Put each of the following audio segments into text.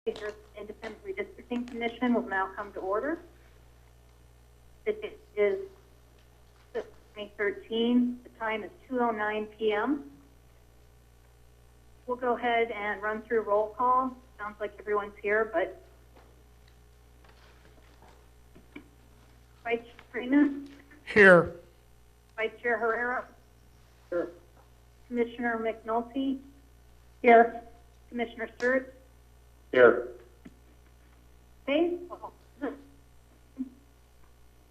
Independent Redistricting Commission will now come to order. It is 2013. The time is 2:09 p.m. We'll go ahead and run through roll call. Sounds like everyone's here, but Vice Chair Freeman? Here. Vice Chair Herrera? Here. Commissioner McNulty? Here. Commissioner Sturts? Here. Okay.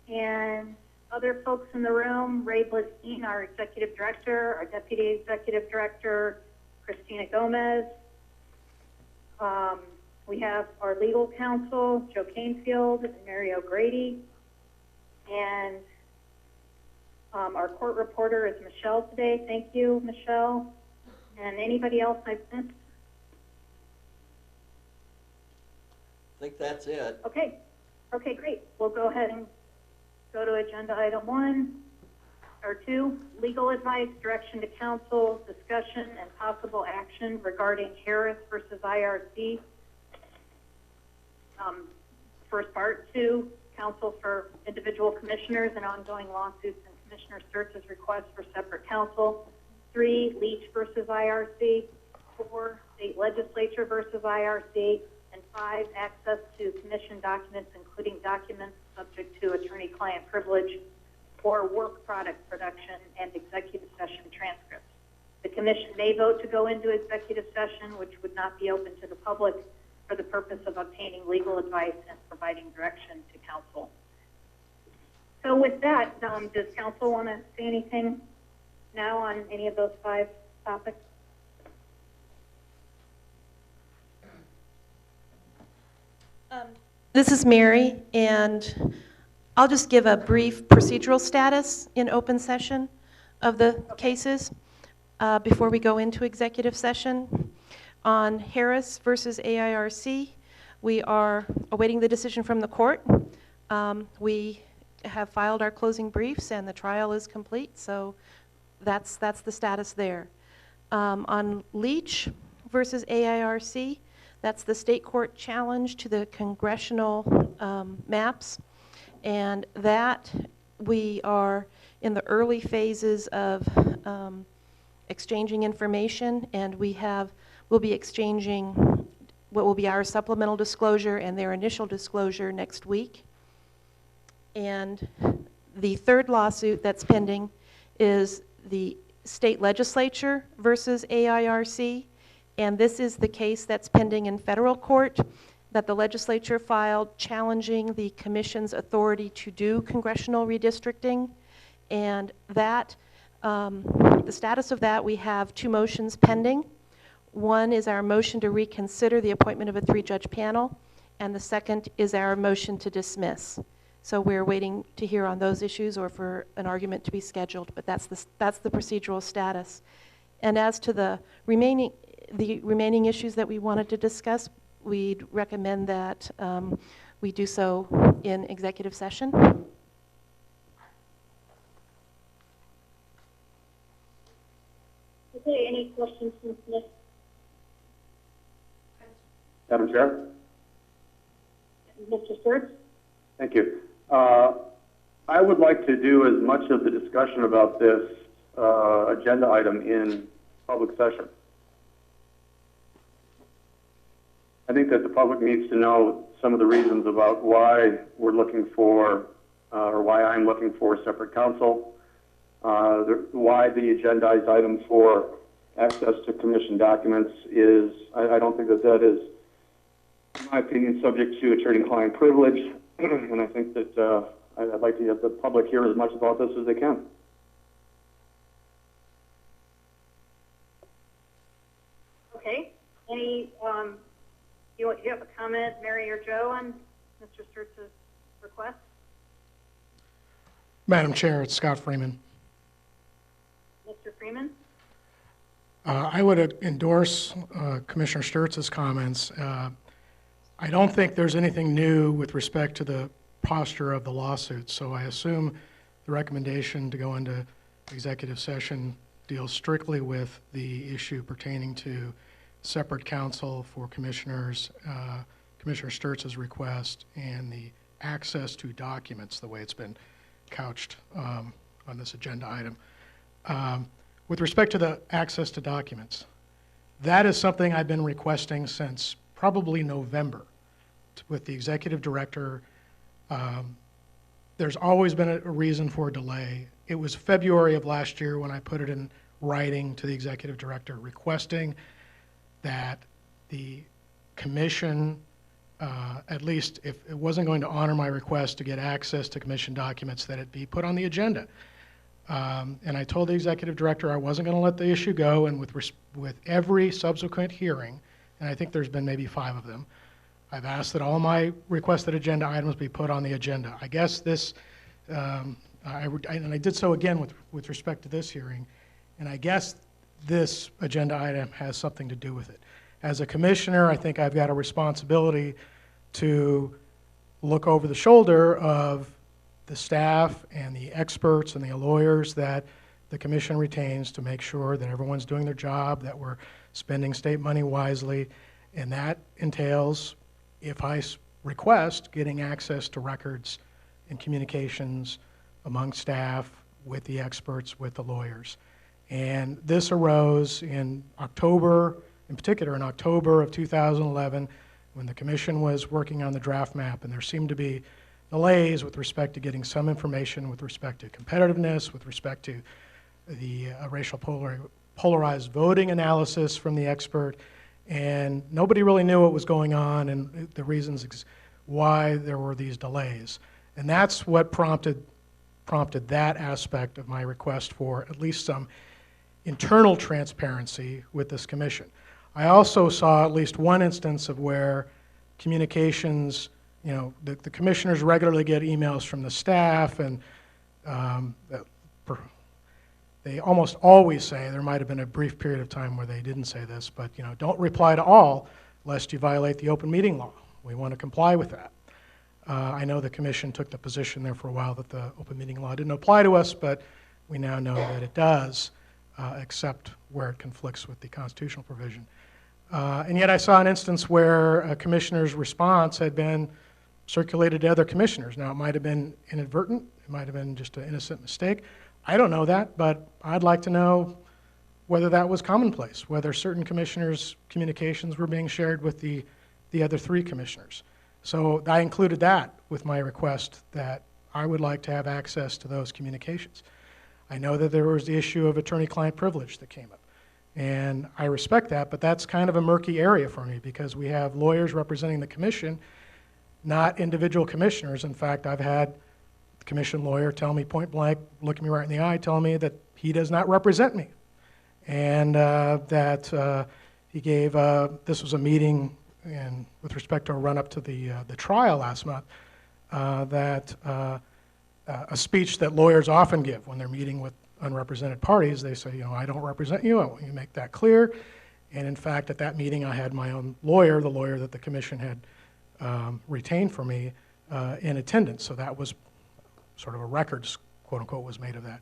And other folks in the room, Ray Bliskeen, our Executive Director, our Deputy Executive Director, Christina Gomez. We have our legal counsel, Joe Canefield and Mary O'Grady. And our court reporter is Michelle today. Thank you, Michelle. And anybody else I've missed? I think that's it. Okay. Okay, great. We'll go ahead and go to agenda item 1 or 2, legal advice, direction to council, discussion and possible action regarding Harris versus IRC. First part, 2, counsel for individual commissioners and ongoing lawsuits and Commissioner Sturts' request for separate counsel. 3, Leach versus IRC. 4, state legislature versus IRC. And 5, access to commission documents, including documents subject to attorney-client privilege or work product production and executive session transcripts. The commission may vote to go into executive session, which would not be open to the public, for the purpose of obtaining legal advice and providing direction to counsel. So with that, does counsel want to say anything now on any of those 5 topics? This is Mary, and I'll just give a brief procedural status in open session of the cases before we go into executive session. On Harris versus AIRC, we are awaiting the decision from the court. We have filed our closing briefs and the trial is complete, so that's the status there. On Leach versus AIRC, that's the state court challenge to the congressional maps, and that we are in the early phases of exchanging information, and we'll be exchanging what will be our supplemental disclosure and their initial disclosure next week. And the third lawsuit that's pending is the state legislature versus AIRC. And this is the case that's pending in federal court that the legislature filed challenging the commission's authority to do congressional redistricting. And that, the status of that, we have 2 motions pending. One is our motion to reconsider the appointment of a 3-judge panel, and the second is our motion to dismiss. So we're waiting to hear on those issues or for an argument to be scheduled, but that's the procedural status. And as to the remaining issues that we wanted to discuss, we'd recommend that we do so in executive session. Okay, any questions from Smith? Madam Chair? Mr. Sturts? Thank you. I would like to do as much of the discussion about this agenda item in public session. I think that the public needs to know some of the reasons about why we're looking for, or why I'm looking for separate counsel, why the agendized item for access to commission documents is, I don't think that is, in my opinion, subject to attorney-client privilege, and I think that I'd like to get the public hear as much about this as they can. Okay. Any, you have a comment, Mary or Joe, on Mr. Sturts' request? Madam Chair, it's Scott Freeman. Mr. Freeman? I would endorse Commissioner Sturts' comments. I don't think there's anything new with respect to the posture of the lawsuit, so I assume the recommendation to go into executive session deals strictly with the issue pertaining to separate counsel for commissioners, Commissioner Sturtz's request, and the access to documents, the way it's been couched on this agenda item. With respect to the access to documents, that is something I've been requesting since probably November with the executive director. There's always been a reason for a delay. It was February of last year when I put it in writing to the executive director requesting that the commission, at least if it wasn't going to honor my request to get access to commission documents, that it be put on the agenda. And I told the executive director I wasn't going to let the issue go, and with every subsequent hearing, and I think there's been maybe 5 of them, I've asked that all my requested agenda items be put on the agenda. I guess this, and I did so again with respect to this hearing, and I guess this agenda item has something to do with it. As a commissioner, I think I've got a responsibility to look over the shoulder of the staff and the experts and the lawyers that the commission retains to make sure that everyone's doing their job, that we're spending state money wisely, and that entails, if I request, getting access to records and communications among staff, with the experts, with the lawyers. And this arose in October, in particular in October of 2011, when the commission was working on the draft map, and there seemed to be delays with respect to getting some information with respect to competitiveness, with respect to the racial polarized voting analysis from the expert, and nobody really knew what was going on and the reasons why there were these delays. And that's what prompted that aspect of my request for at least some internal transparency with this commission. I also saw at least one instance of where communications, the commissioners regularly get emails from the staff, and they almost always say, there might have been a brief period of time where they didn't say this, but don't reply to all lest you violate the open meeting law. We want to comply with that. I know the commission took the position there for a while that the open meeting law didn't apply to us, but we now know that it does, except where it conflicts with the constitutional provision. And yet I saw an instance where a commissioner's response had been circulated to other commissioners. Now, it might have been inadvertent, it might have been just an innocent mistake. I don't know that, but I'd like to know whether that was commonplace, whether certain commissioners' communications were being shared with the other 3 commissioners. So I included that with my request that I would like to have access to those communications. I know that there was the issue of attorney-client privilege that came up, and I respect that, but that's kind of a murky area for me because we have lawyers representing the commission, not individual commissioners. In fact, I've had the commission lawyer tell me point blank, looking me right in the eye, telling me that he does not represent me, and that he gave, this was a meeting and with respect to a run-up to the trial last month, that a speech that lawyers often give when they're meeting with unrepresented parties, they say, I don't represent you, I want you to make that clear. And in fact, at that meeting, I had my own lawyer, the lawyer that the commission had retained for me, in attendance. So that was sort of a record, quote unquote, was made of that.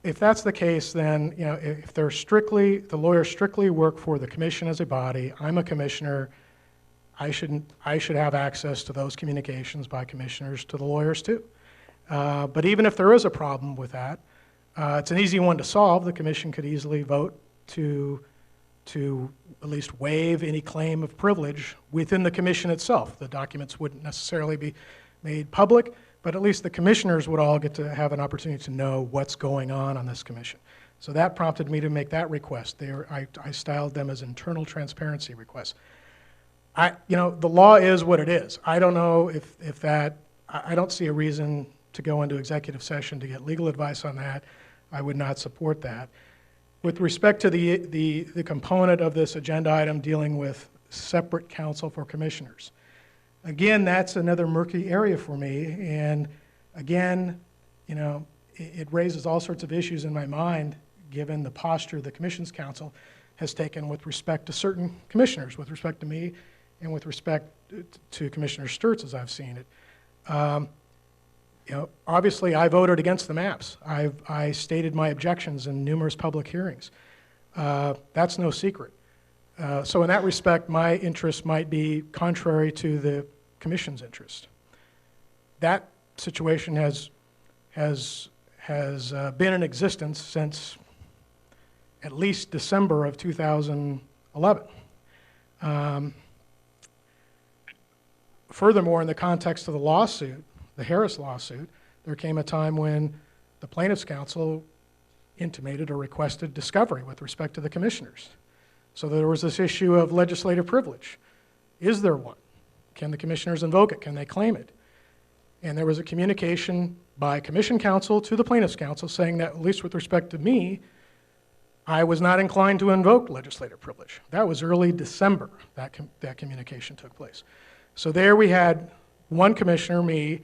If that's the case, then if they're the lawyers strictly work for the commission as a body, I'm a commissioner, I should have access to those communications by commissioners to the lawyers too. But even if there is a problem with that, it's an easy one to solve. The commission could easily vote to at least waive any claim of privilege within the commission itself. The documents wouldn't necessarily be made public, but at least the commissioners would all get to have an opportunity to know what's going on this commission. So that prompted me to make that request. I styled them as internal transparency requests. The law is what it is. I don't know if that, I don't see a reason to go into executive session to get legal advice on that. I would not support that. With respect to the component of this agenda item dealing with separate counsel for commissioners, again, that's another murky area for me. And again, it raises all sorts of issues in my mind given the posture the Commission's Council has taken with respect to certain commissioners, with respect to me, and with respect to Commissioner Sturtz as I've seen it. Obviously I voted against the maps. I stated my objections in numerous public hearings. That's no secret. So in that respect, my interest might be contrary to the commission's interest. That situation has been in existence since at least December of 2011. Furthermore, in the context of the lawsuit, the Harris lawsuit, there came a time when the plaintiff's counsel intimated or requested discovery with respect to the commissioners. So there was this issue of legislative privilege. Is there one? Can the commissioners invoke it? Can they claim it? And there was a communication by commission counsel to the plaintiff's counsel saying that, at least with respect to me, I was not inclined to invoke legislative privilege. That was early December that communication took place. So there we had one commissioner, me,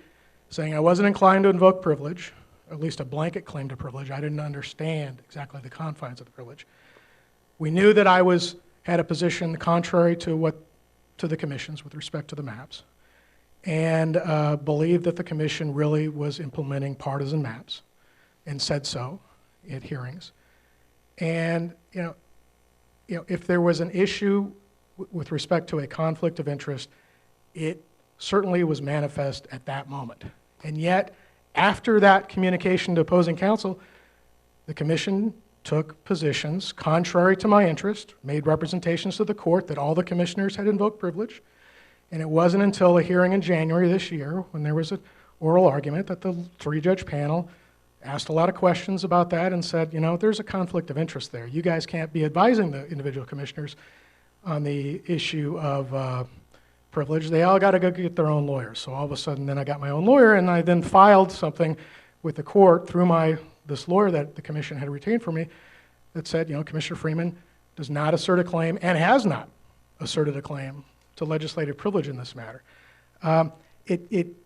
saying I wasn't inclined to invoke privilege, at least a blanket claim to privilege. I didn't understand exactly the confines of the privilege. We knew that I had a position contrary to the commission's with respect to the maps, and believed that the commission really was implementing partisan maps, and said so at hearings. And if there was an issue with respect to a conflict of interest, it certainly was manifest at that moment. And yet, after that communication to opposing counsel, the commission took positions contrary to my interest, made representations to the court that all the commissioners had invoked privilege, and it wasn't until a hearing in January this year, when there was an oral argument, that the three-judge panel asked a lot of questions about that and said, there's a conflict of interest there. You guys can't be advising the individual commissioners on the issue of privilege. They all got to go get their own lawyers. So all of a sudden, then I got my own lawyer, and I then filed something with the court through this lawyer that the commission had retained for me that said, Commissioner Freeman does not assert a claim and has not asserted a claim to legislative privilege in this matter.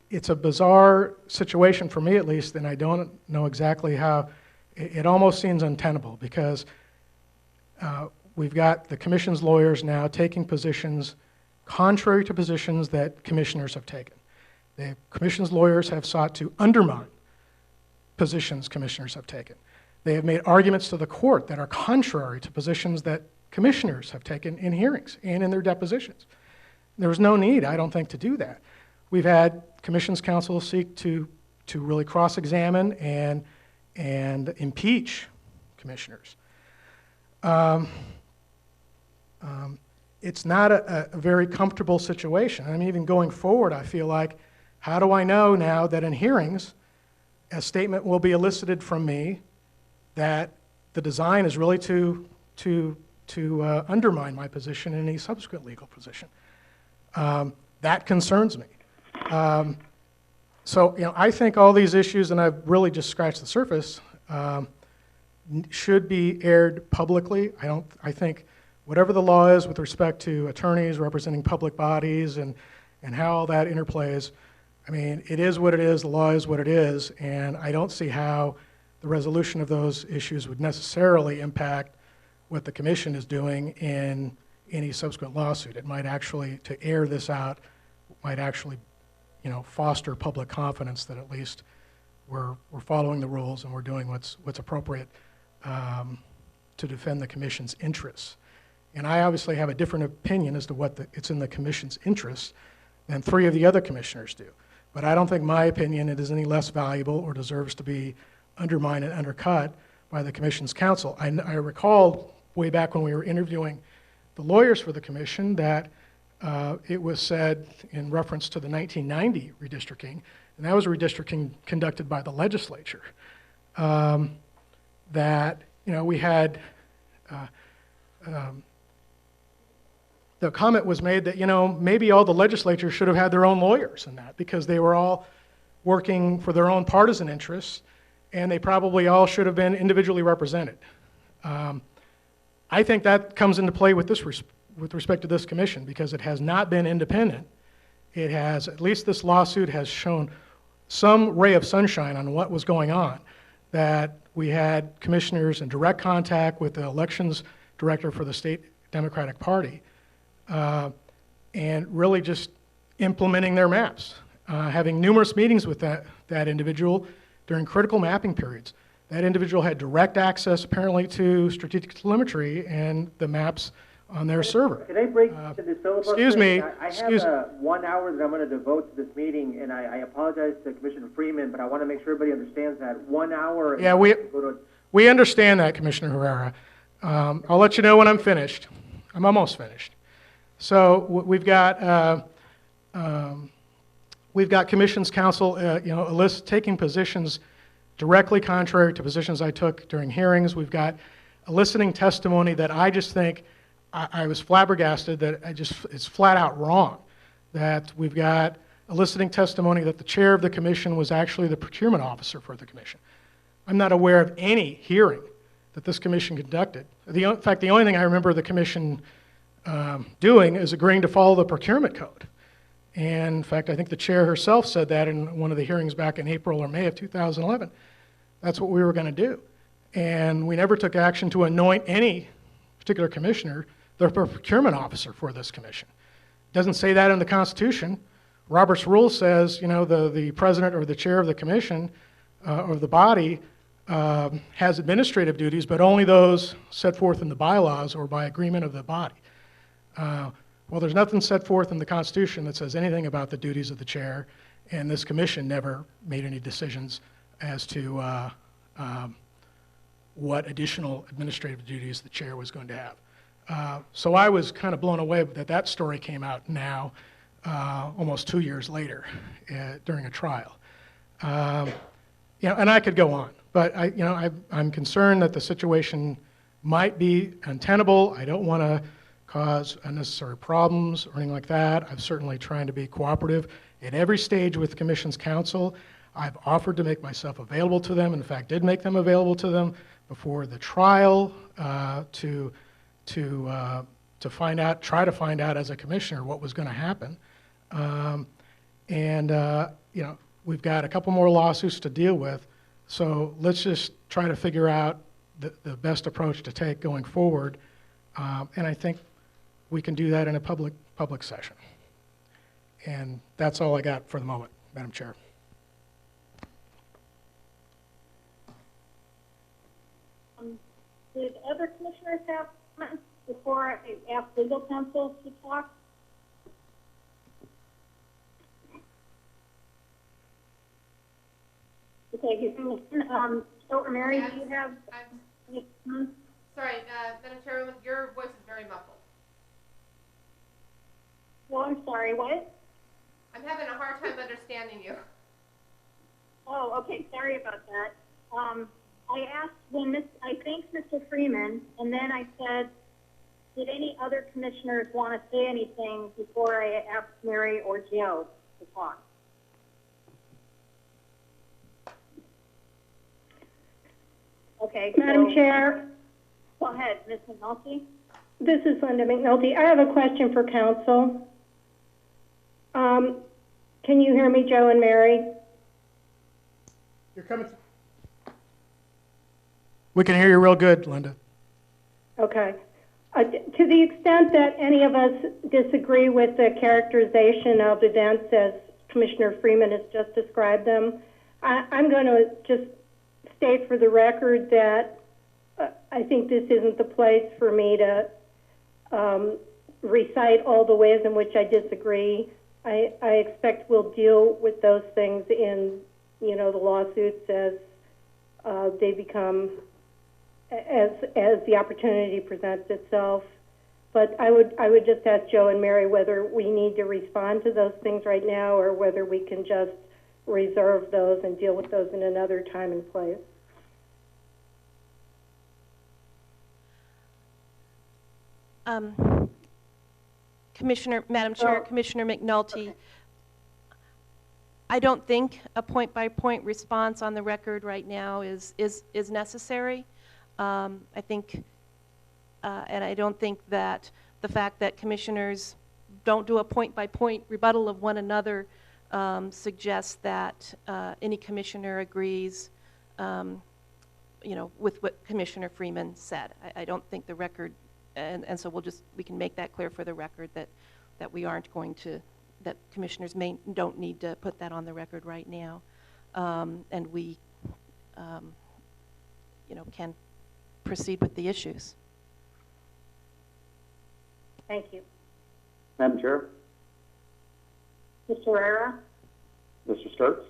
It's a bizarre situation for me, at least, and I don't know exactly how. It almost seems untenable because we've got the commission's lawyers now taking positions contrary to positions that commissioners have taken. The commission's lawyers have sought to undermine positions commissioners have taken. They have made arguments to the court that are contrary to positions that commissioners have taken in hearings and in their depositions. There was no need, I don't think, to do that. We've had commission's counsel seek to really cross-examine and impeach commissioners. It's not a very comfortable situation. I mean, even going forward, I feel like, how do I know now that in hearings, a statement will be elicited from me that the design is really to undermine my position in any subsequent legal position? That concerns me. So, I think all these issues, and I've really just scratched the surface, should be aired publicly. I think whatever the law is with respect to attorneys representing public bodies and how all that interplays, I mean, it is what it is, the law is what it is, and I don't see how the resolution of those issues would necessarily impact what the commission is doing in any subsequent lawsuit. It might actually, to air this out, might actually, foster public confidence that at least we're following the rules and we're doing what's appropriate to defend the commission's interests. And I obviously have a different opinion as to what it's in the commission's interests than three of the other commissioners do. But I don't think my opinion is any less valuable or deserves to be undermined and undercut by the commission's counsel. I recall way back when we were interviewing the lawyers for the commission that it was said in reference to the 1990 redistricting, and that was a redistricting conducted by the legislature, that we had the comment was made that maybe all the legislatures should have had their own lawyers in that because they were all working for their own partisan interests, and they probably all should have been individually represented. I think that comes into play with respect to this commission because it has not been independent. It has, at least this lawsuit has shown some ray of sunshine on what was going on, that we had commissioners in direct contact with the elections director for the state Democratic Party, and really just implementing their maps, having numerous meetings with that individual during critical mapping periods, That individual had direct access, apparently, to strategic telemetry and the maps on their server. Can I break into the filibuster? Excuse me. I have 1 hour that I'm going to devote to this meeting, and I apologize to Commissioner Freeman, but I want to make sure everybody understands that 1 hour. Yeah, we understand that, Commissioner Herrera. I'll let you know when I'm finished. I'm almost finished. So we've got commissions counsel, taking positions directly contrary to positions I took during hearings. We've got eliciting testimony that I just think I was flabbergasted that it's flat out wrong. That we've got eliciting testimony that the chair of the commission was actually the procurement officer for the commission. I'm not aware of any hearing that this commission conducted. In fact, the only thing I remember the commission doing is agreeing to follow the procurement code. And in fact, I think the chair herself said that in one of the hearings back in April or May of 2011. That's what we were going to do. And we never took action to anoint any particular commissioner the procurement officer for this commission. It doesn't say that in the Constitution. Robert's rule says, the president or the chair of the commission or the body has administrative duties, but only those set forth in the bylaws or by agreement of the body. Well, there's nothing set forth in the Constitution that says anything about the duties of the chair, and this commission never made any decisions as to what additional administrative duties the chair was going to have. So I was kind of blown away that story came out now, almost 2 years later, during a trial. And I could go on, but I'm concerned that the situation might be untenable. I don't want to cause unnecessary problems or anything like that. I'm certainly trying to be cooperative at every stage with the Commission's counsel. I've offered to make myself available to them, in fact did make them available to them before the trial to find out, try to find out as a commissioner what was going to happen. We've got a couple more lawsuits to deal with, so let's just try to figure out the best approach to take going forward, and I think we can do that in a public session. And that's all I got for the moment, Madam Chair. Did other commissioners have comments before I ask legal counsel to talk? Okay, so Mary, do you have any comments? Sorry, Madam Chairwoman, your voice is very muffled. Well, I'm sorry, what? I'm having a hard time understanding you. Oh, okay, sorry about that. I asked I thanked Mr. Freeman, and then I said, did any other commissioners want to say anything before I asked Mary or Joe to talk? Okay, Madam Chair, go ahead, Ms. McNulty. this is Linda McNulty. I have a question for council. Can you hear me, Joe and Mary? You're coming. We can hear you real good, Linda. Okay. To the extent that any of us disagree with the characterization of events as Commissioner Freeman has just described them, I'm going to just state for the record that I think this isn't the place for me to recite all the ways in which I disagree. I expect we'll deal with those things in, the lawsuits as they become, as the opportunity presents itself. But I would just ask Joe and Mary whether we need to respond to those things right now or whether we can just reserve those and deal with those in another time and place. Madam Chair, Commissioner McNulty, I don't think a point-by-point response on the record right now is necessary. I think, and I don't think that the fact that commissioners don't do a point-by-point rebuttal of one another suggests that any commissioner agrees, with what Commissioner Freeman said. I don't think the record. And so we can make that clear for the record that we aren't going to, that commissioners don't need to put that on the record right now. And we can proceed with the issues. Thank you. Madam Chair, Mr. Herrera? Mr. Sturts?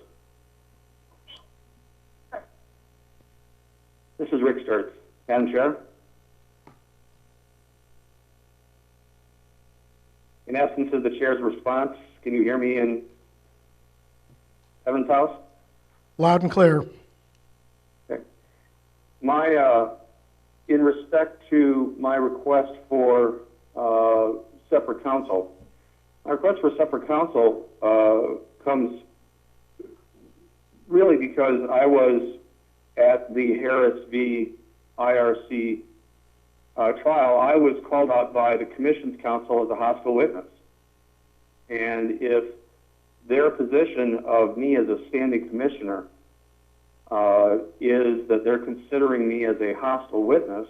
This is Rick Sturts. Madam Chair? In absence of the chair's response, can you hear me in Evan's house? Loud and clear. Okay. In respect to my request for separate counsel, my request for separate counsel comes really because I was at the Harris v. IRC trial. I was called out by the Commission's counsel as a hostile witness. And if their position of me as a standing commissioner is that they're considering me as a hostile witness,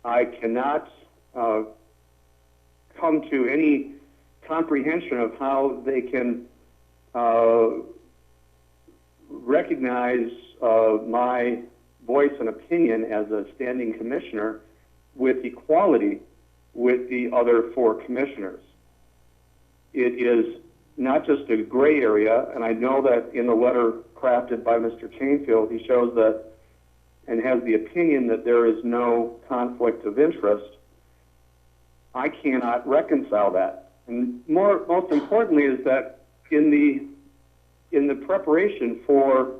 I cannot come to any comprehension of how they can recognize my voice and opinion as a standing commissioner with equality with the other 4 commissioners. It is not just a gray area, and I know that in the letter crafted by Mr. Chainfield, he shows that and has the opinion that there is no conflict of interest. I cannot reconcile that. And most importantly is that in the preparation for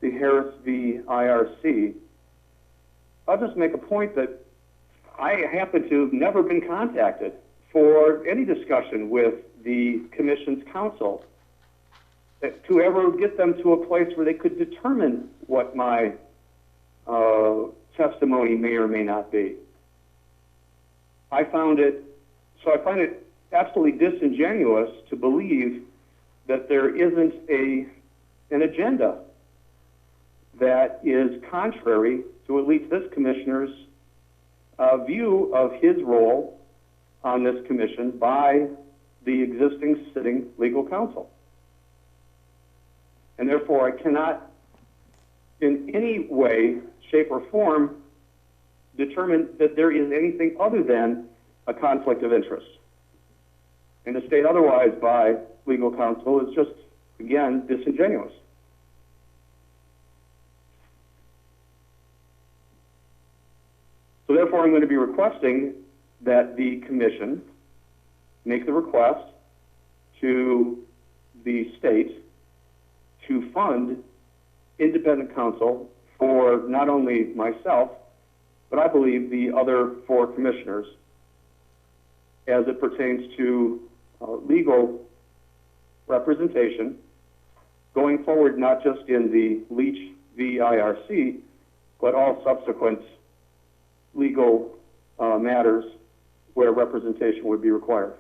the Harris v. IRC, I'll just make a point that I happen to have never been contacted for any discussion with the Commission's counsel to ever get them to a place where they could determine what my testimony may or may not be. I find it absolutely disingenuous to believe that there isn't an agenda that is contrary to at least this commissioner's view of his role on this commission by the existing sitting legal counsel. And therefore, I cannot in any way, shape, or form determine that there is anything other than a conflict of interest. And to state otherwise by legal counsel is just, again, disingenuous. So therefore, I'm going to be requesting that the commission make the request to the state to fund independent counsel for not only myself, but I believe the other 4 commissioners as it pertains to legal representation going forward, not just in the Leach v. IRC, but all subsequent legal matters where representation would be required.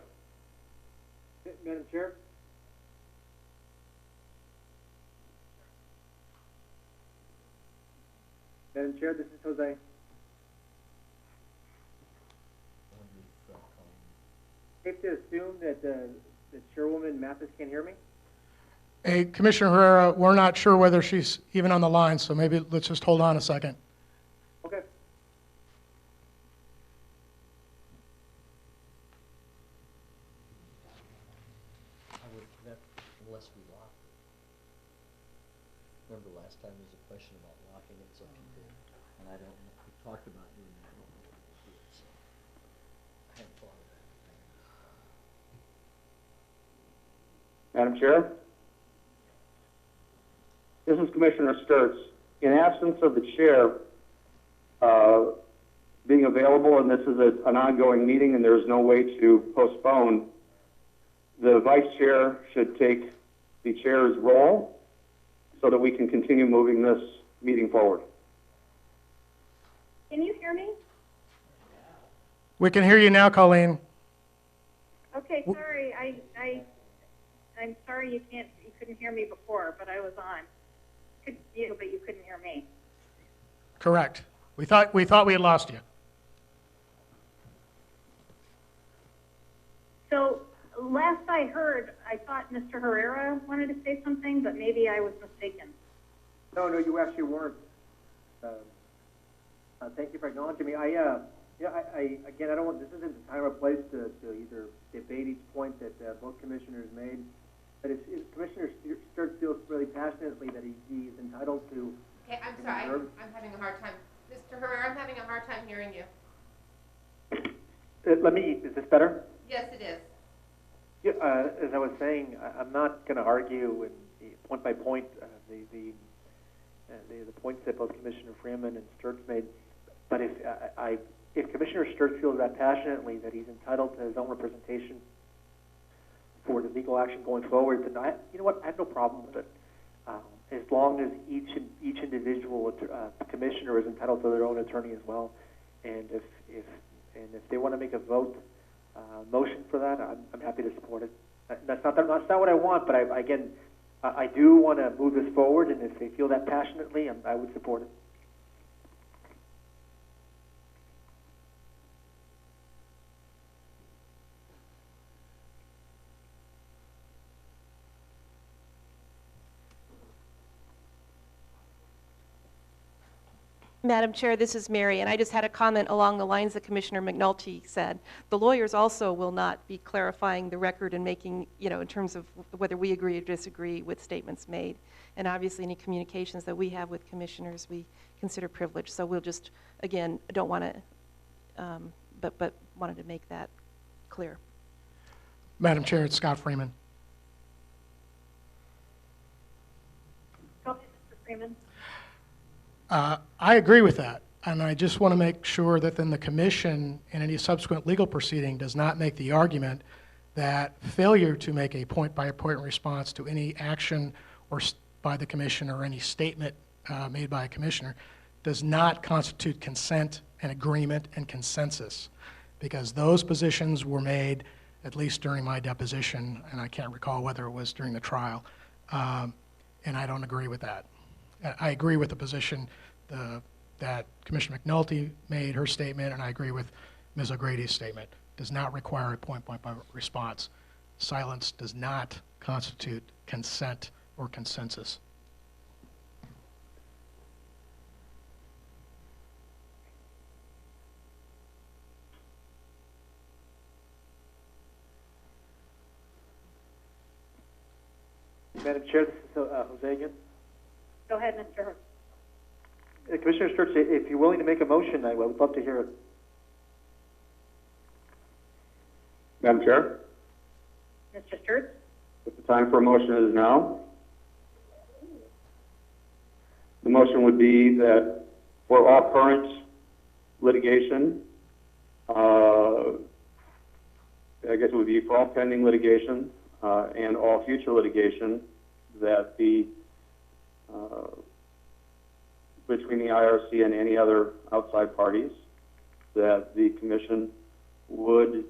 Madam Chair? Madam Chair, this is Jose. Safe to assume that the chairwoman Mathis can't hear me? Hey, Commissioner Herrera, we're not sure whether she's even on the line, so maybe let's just hold on a second. Okay. Unless we lock it. Remember last time there was a question about locking it, so people, and I don't know, we talked about doing that, I don't know what to do, so I hadn't thought of that. Madam Chair? This is Commissioner Sturts. In absence of the chair being available, and this is an ongoing meeting and there is no way to postpone, the vice chair should take the chair's role so that we can continue moving this meeting forward. Can you hear me? We can hear you now, Colleen. Okay, sorry. I'm sorry you couldn't hear me before, but I was on. Could you, but you couldn't hear me. Correct. We thought we had lost you. So last I heard, I thought Mr. Herrera wanted to say something, but maybe I was mistaken. No, you actually weren't. Thank you for acknowledging me. Again, I don't want, this isn't the time or place to either debate each point that both commissioners made. But if Commissioner Sturts feels really passionately that he's entitled to. Okay, I'm sorry, I'm having a hard time. Mr. Herrera, I'm having a hard time hearing you. Is this better? Yes, it is. Yeah, as I was saying, I'm not going to argue point by point the points that both Commissioner Freeman and Sturts made. But if Commissioner Sturts feels that passionately that he's entitled to his own representation for the legal action going forward, then you know what, I have no problem with it. As long as each individual commissioner is entitled to their own attorney as well, and if they want to make a vote motion for that, I'm happy to support it. That's not what I want, but I do want to move this forward, and if they feel that passionately, I would support it. Madam Chair, this is Mary, and I just had a comment along the lines that Commissioner McNulty said. The lawyers also will not be clarifying the record and making, in terms of whether we agree or disagree with statements made. And obviously any communications that we have with commissioners we consider privileged. So we'll just, again, don't want to, but wanted to make that clear. Madam Chair, it's Scott Freeman. Go ahead, Mr. Freeman. I agree with that, and I just want to make sure that then the commission in any subsequent legal proceeding does not make the argument that failure to make a point-by-point response to any action or by the commission or any statement made by a commissioner does not constitute consent and agreement and consensus, because those positions were made at least during my deposition, and I can't recall whether it was during the trial, and I don't agree with that. I agree with the position that Commissioner McNulty made her statement, and I agree with Ms. O'Grady's statement. Does not require a point-by-point response. Silence does not constitute consent or consensus. Madam Chair, this is Jose again. Go ahead, Mr. Herrera. Commissioner Sturts, if you're willing to make a motion, I would love to hear it. Madam Chair, Mr. Sturts? if the time for a motion is now, the motion would be that for all current litigation, I guess it would be for all pending litigation and all future litigation, that the between the IRC and any other outside parties, that the commission would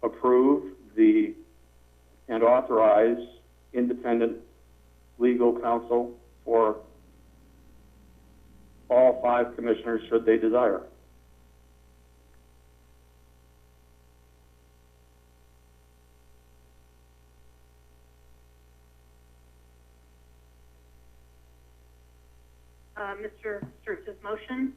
approve and authorize independent legal counsel for all 5 commissioners should they desire. Mr. Sturts' motion.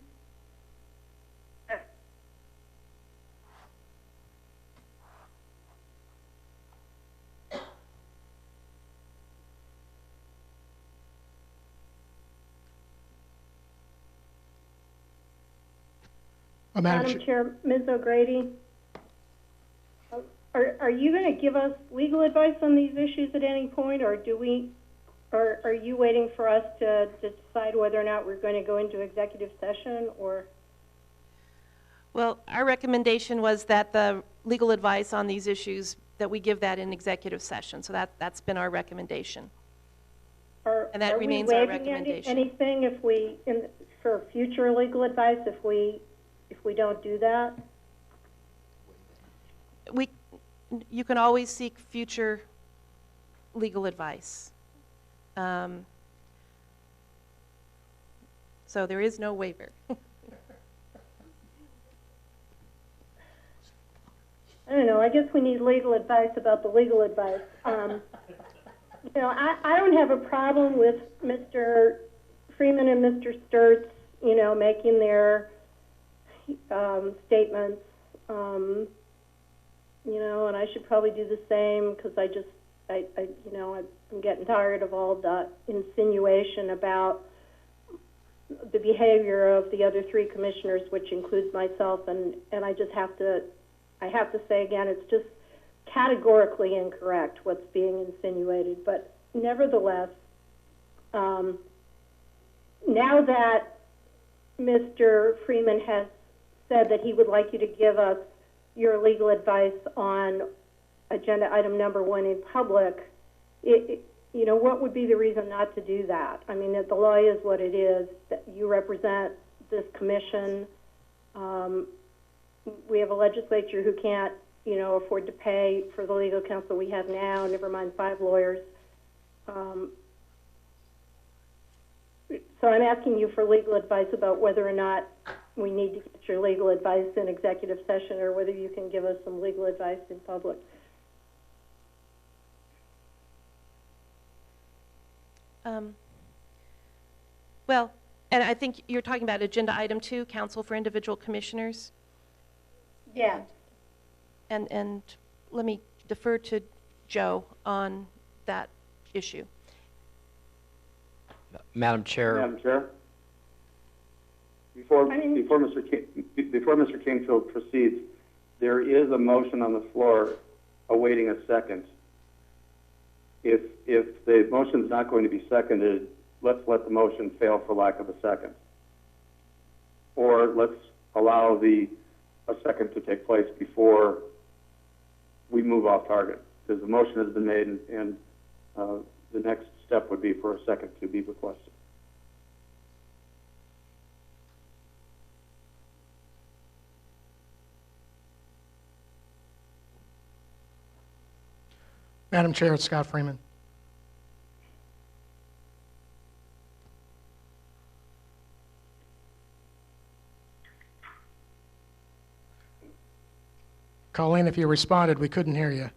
Madam Chair, Ms. O'Grady, are you going to give us legal advice on these issues at any point, or are you waiting for us to decide whether or not we're going to go into executive session, or? Well, our recommendation was that the legal advice on these issues, that we give that in executive session. So that's been our recommendation. And that remains our recommendation. Are we waiving anything for future legal advice if we don't do that? You can always seek future legal advice. So there is no waiver. I don't know. I guess we need legal advice about the legal advice. I don't have a problem with Mr. Freeman and Mr. Sturts, you know, making their statements, you know, and I should probably do the same because you know, I'm getting tired of all the insinuation about the behavior of the other three commissioners, which includes myself, and I just have to say again, it's just categorically incorrect what's being insinuated. But nevertheless, now that Mr. Freeman has said that he would like you to give us your legal advice on agenda item number 1 in public, you know, what would be the reason not to do that? I mean, the law is what it is. That you represent this commission. We have a legislature who can't, you know, afford to pay for the legal counsel we have now, never mind 5 lawyers. So I'm asking you for legal advice about whether or not we need to get your legal advice in executive session, or whether you can give us some legal advice in public. Well, and I think you're talking about agenda item 2, counsel for individual commissioners. Yeah. And let me defer to Joe on that issue. Madam Chair. Madam Chair? Before Mr. Kingfield proceeds, there is a motion on the floor awaiting a second. If the motion is not going to be seconded, let's let the motion fail for lack of a second. Or let's allow a second to take place before we move off target, because the motion has been made, and the next step would be for a second to be requested. Madam Chair, it's Scott Freeman. Colleen, if you responded, we couldn't hear you.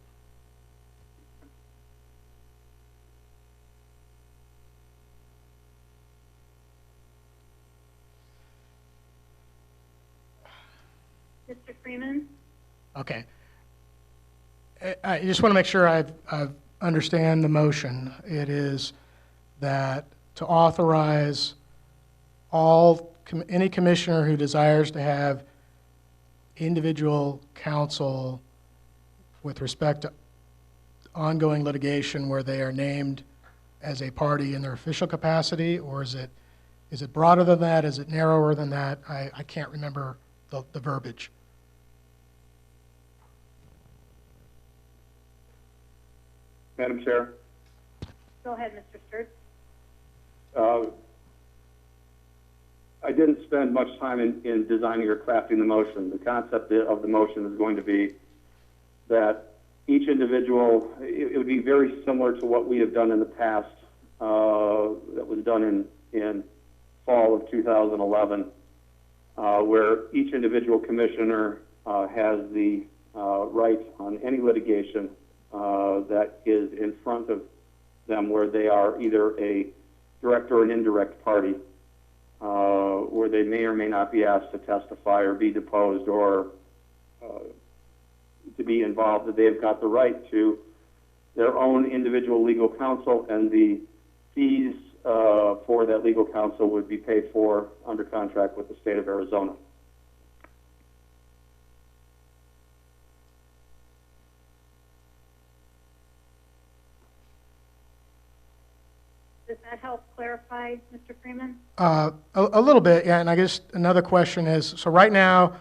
Mr. Freeman? Okay. I just want to make sure I understand the motion. It is that to authorize any commissioner who desires to have individual counsel with respect to ongoing litigation where they are named as a party in their official capacity, or is it broader than that? Is it narrower than that? I can't remember the verbiage. Madam Chair? Go ahead, Mr. Sturts. I didn't spend much time in designing or crafting the motion. The concept of the motion is going to be that each individual, it would be very similar to what we have done in the past, that was done in fall of 2011, where each individual commissioner has the right on any litigation that is in front of them, where they are either a direct or an indirect party, where they may or may not be asked to testify or be deposed or to be involved, that they have got the right to their own individual legal counsel, and the fees for that legal counsel would be paid for under contract with the state of Arizona. Does that help clarify, Mr. Freeman? A little bit, yeah, and I guess another question is, so right now,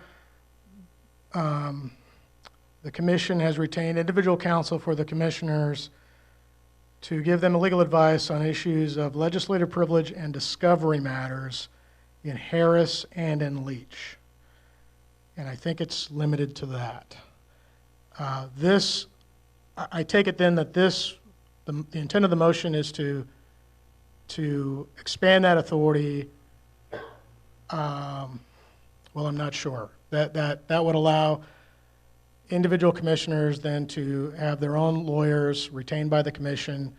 the commission has retained individual counsel for the commissioners to give them legal advice on issues of legislative privilege and discovery matters in Harris and in Leach. And I think it's limited to that. I take it then that the intent of the motion is to expand that authority. Well, I'm not sure. That would allow individual commissioners then to have their own lawyers retained by the commission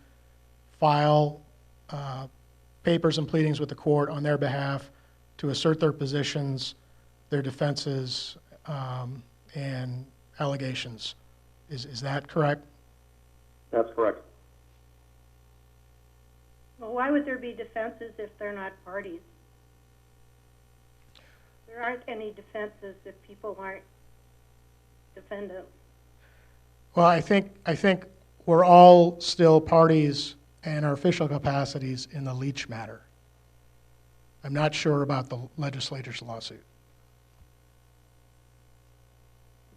file papers and pleadings with the court on their behalf to assert their positions, their defenses, and allegations. Is that correct? That's correct. Well, why would there be defenses if they're not parties? There aren't any defenses if people aren't defendants. Well, I think we're all still parties in our official capacities in the Leach matter. I'm not sure about the legislature's lawsuit.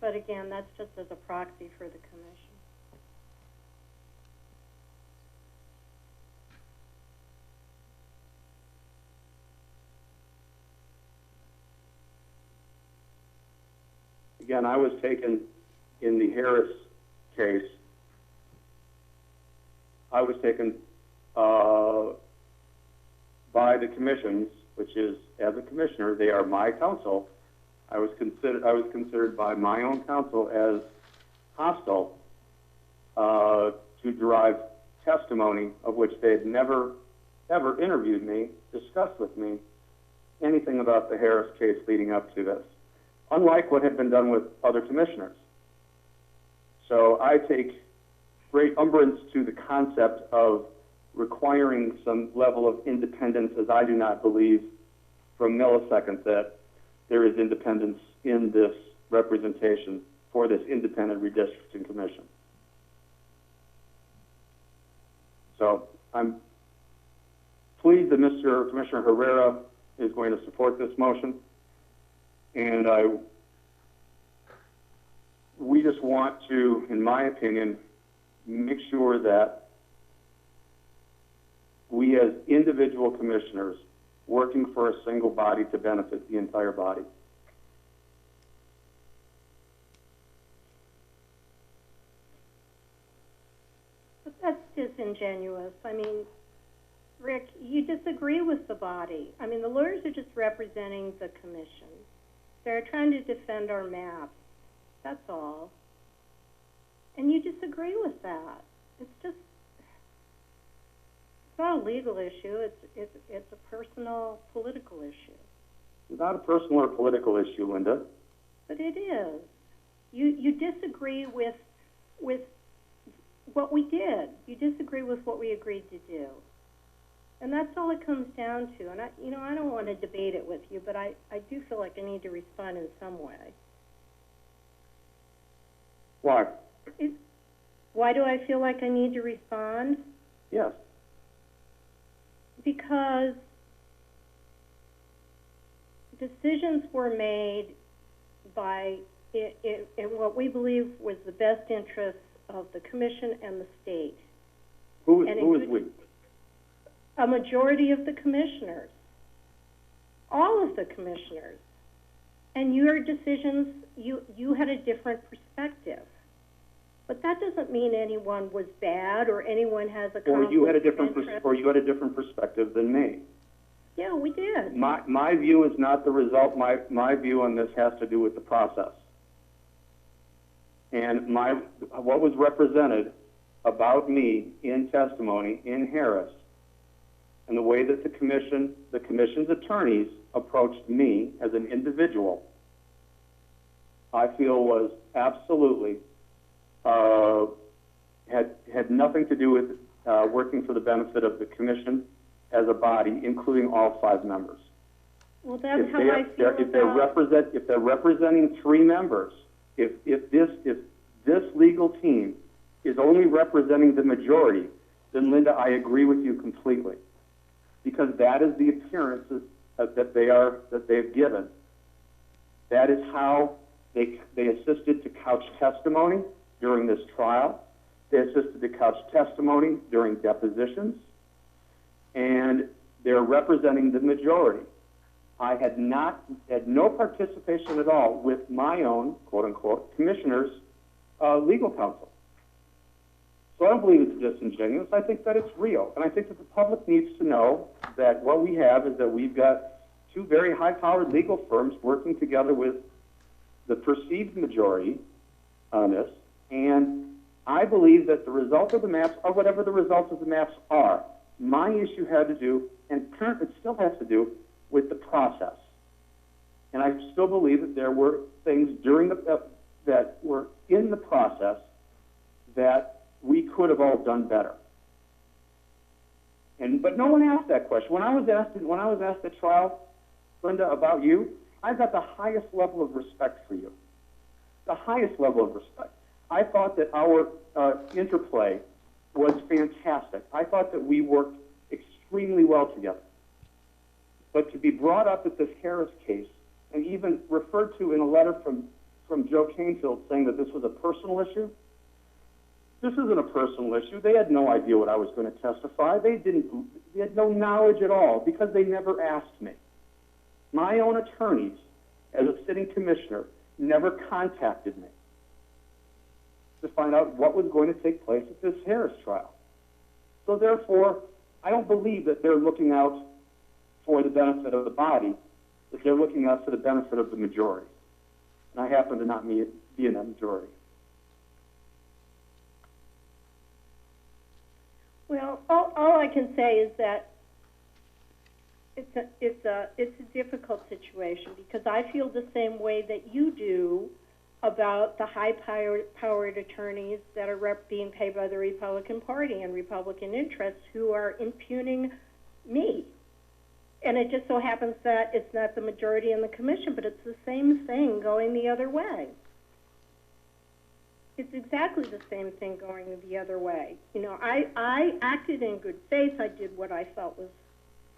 But again, that's just as a proxy for the commission. Again, I was taken in the Harris case. I was taken by the commissions, which is, as a commissioner, they are my counsel. I was considered by my own counsel as hostile to derive testimony of which they had never, ever interviewed me, discussed with me anything about the Harris case leading up to this, unlike what had been done with other commissioners. So I take great umbrance to the concept of requiring some level of independence, as I do not believe for a millisecond that there is independence in this representation for this Independent Redistricting Commission. So I'm pleased that Commissioner Herrera is going to support this motion, and we just want to, in my opinion, make sure that we as individual commissioners working for a single body to benefit the entire body. But that's disingenuous. I mean, Rick, you disagree with the body. I mean, the lawyers are just representing the commission. They're trying to defend our maps. That's all. And you disagree with that. It's just, it's not a legal issue. It's a personal, political issue. It's not a personal or political issue, Linda. But it is. You disagree with what we did. You disagree with what we agreed to do. And that's all it comes down to. And I don't want to debate it with you, but I do feel like I need to respond in some way. Why? Why do I feel like I need to respond? Yes. Because decisions were made in what we believe was the best interests of the commission and the state. Who is we? A majority of the commissioners. All of the commissioners. And your decisions, you had a different perspective. But that doesn't mean anyone was bad or anyone has a conflict Or you had a different perspective than me. Yeah, we did. My view is not the result. My view on this has to do with the process. And what was represented about me in testimony in Harris and the way that the commission's attorneys approached me as an individual, I feel was absolutely had nothing to do with working for the benefit of the commission as a body, including all 5 members. Well, that's how I feel if they're representing 3 members, if this legal team is only representing the majority, then Linda, I agree with you completely, because that is the appearances that they've given. That is how they assisted to couch testimony during this trial. They assisted to couch testimony during depositions, and they're representing the majority. I had no participation at all with my own, quote unquote, commissioner's legal counsel. So I don't believe it's disingenuous. I think that it's real. And I think that the public needs to know that what we have is that we've got 2 very high-powered legal firms working together with the perceived majority on this. And I believe that the result of the maps are whatever the results of the maps are. My issue had to do, and currently it still has to do, with the process. And I still believe that there were things during that were in the process that we could have all done better. But no one asked that question. When I was asked at trial, Linda, about you, I got the highest level of respect for you. The highest level of respect. I thought that our interplay was fantastic. I thought that we worked extremely well together. But to be brought up at this Harris case, and even referred to in a letter from Joe Canfield saying that this was a personal issue, this isn't a personal issue. They had no idea what I was going to testify. They had no knowledge at all because they never asked me. My own attorneys, as a sitting commissioner, never contacted me to find out what was going to take place at this Harris trial. So therefore, I don't believe that they're looking out for the benefit of the body, that they're looking out for the benefit of the majority. And I happen to not be in that majority. Well, all I can say is that it's a difficult situation because I feel the same way that you do about the high-powered attorneys that are being paid by the Republican Party and Republican interests who are impugning me. And it just so happens that it's not the majority in the commission, but it's the same thing going the other way. It's exactly the same thing going the other way. You know, I acted in good faith. I did what I felt was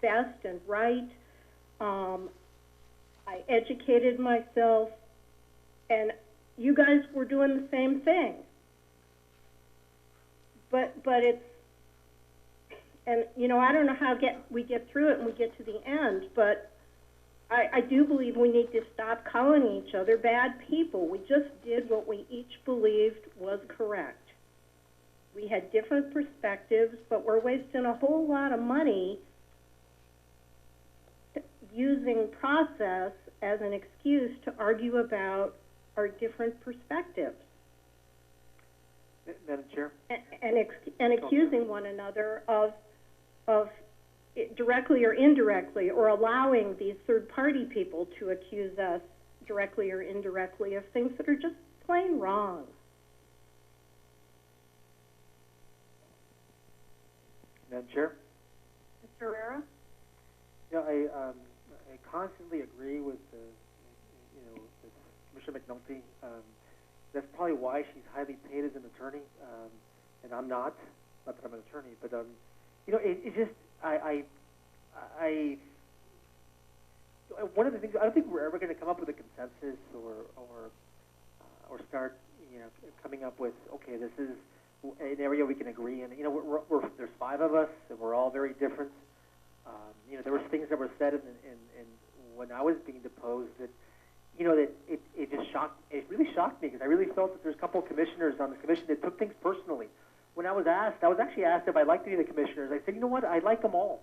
best and right. I educated myself, and you guys were doing the same thing. But it's, and you know, I don't know how we get through it and we get to the end, but I do believe we need to stop calling each other bad people. We just did what we each believed was correct. We had different perspectives, but we're wasting a whole lot of money using process as an excuse to argue about our different perspectives. Madam Chair? And accusing one another of directly or indirectly, or allowing these third-party people to accuse us directly or indirectly of things that are just plain wrong. Madam Chair? Mr. Herrera? Yeah, I constantly agree with with Commissioner McNulty. That's probably why she's highly paid as an attorney, and I'm not. Not that I'm an attorney, but it just one of the things, I don't think we're ever going to come up with a consensus or start coming up with, okay, this is an area we can agree in. There's 5 of us and we're all very different. There were things that were said in when I was being deposed that it just shocked. It really shocked me because I really felt that there's a couple of commissioners on the commission that took things personally. When I was actually asked if I liked any of the commissioners. I said, you know what, I like them all.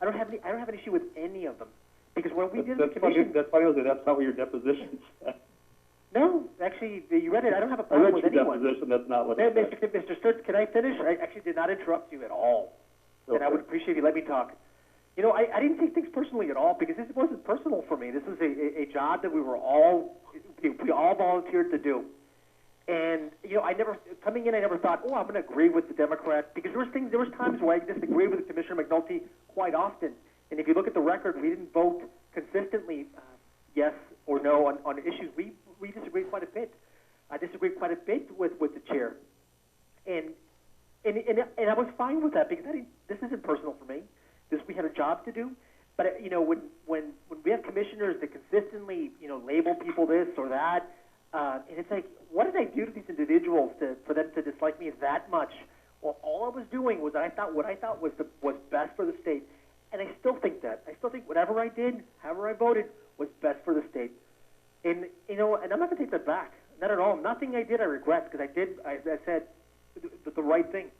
I don't have an issue with any of them because when we did the commission, that's funny. That's not what your deposition said. No, actually, you read it. I don't have a problem with anyone. Deposition. That's not what it said. Mr. Sturts, can I finish? I actually did not interrupt you at all, and I would appreciate if you let me talk. I didn't take things personally at all because this wasn't personal for me. This was a job that we all volunteered to do. And I never thought, oh, I'm going to agree with the Democrat, because there was times where I disagreed with Commissioner McNulty quite often. And if you look at the record, we didn't vote consistently yes or no on issues. We disagreed quite a bit. I disagreed quite a bit with the chair, and I was fine with that because this isn't personal for me. We had a job to do. But when we have commissioners that consistently label people this or that. And it's like, what did I do to these individuals for them to dislike me that much? Well, all I was doing was what I thought was best for the state, and I still think that. I still think whatever I did, however I voted, was best for the state. And and I'm not going to take that back, not at all. Nothing I did I regret because I said the right thing.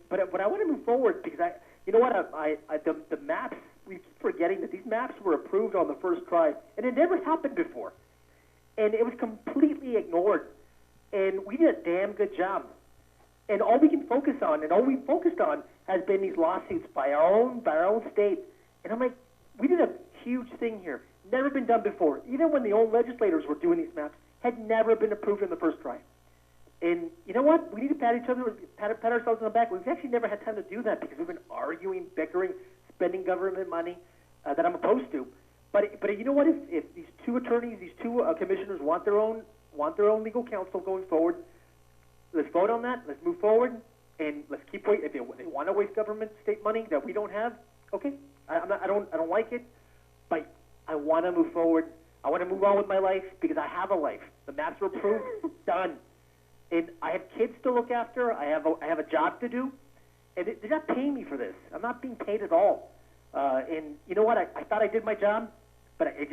But I want to move forward because the maps, we keep forgetting that these maps were approved on the first try, and it never happened before. And it was completely ignored. And we did a damn good job. And all we can focus on, and all we focused on, has been these lawsuits by our own state. And I'm like, we did a huge thing here, never been done before. Even when the old legislators were doing these maps, had never been approved in the first try. And you know what? We need to pat ourselves on the back. We've actually never had time to do that because we've been arguing, bickering, spending government money that I'm opposed to. But you know what? If these two attorneys, these two commissioners want their own legal counsel going forward, let's vote on that. Let's move forward, and let's keep waiting. If they want to waste government state money that we don't have, okay. I don't like it, but I want to move forward. I want to move on with my life because I have a life. The maps are approved, done. And I have kids to look after. I have a job to do, and they're not paying me for this. I'm not being paid at all. And you know what? I thought I did my job, but it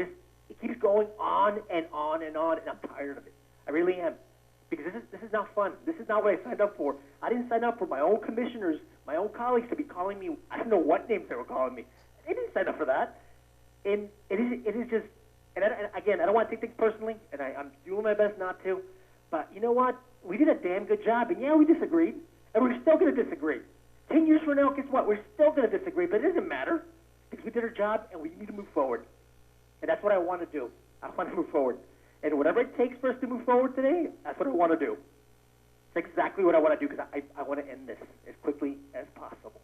keeps going on and on and on, and I'm tired of it. I really am, because this is not fun. This is not what I signed up for. I didn't sign up for my own commissioners, my own colleagues to be calling me. I don't know what names they were calling me. They didn't sign up for that. And it is just. And again, I don't want to take things personally, and I'm doing my best not to. But you know what? We did a damn good job, and yeah, we disagreed, and we're still going to disagree. 10 years from now, guess what? We're still going to disagree, but it doesn't matter because we did our job, and we need to move forward. And that's what I want to do. I want to move forward. And whatever it takes for us to move forward today, that's what I want to do. It's exactly what I want to do because I want to end this as quickly as possible.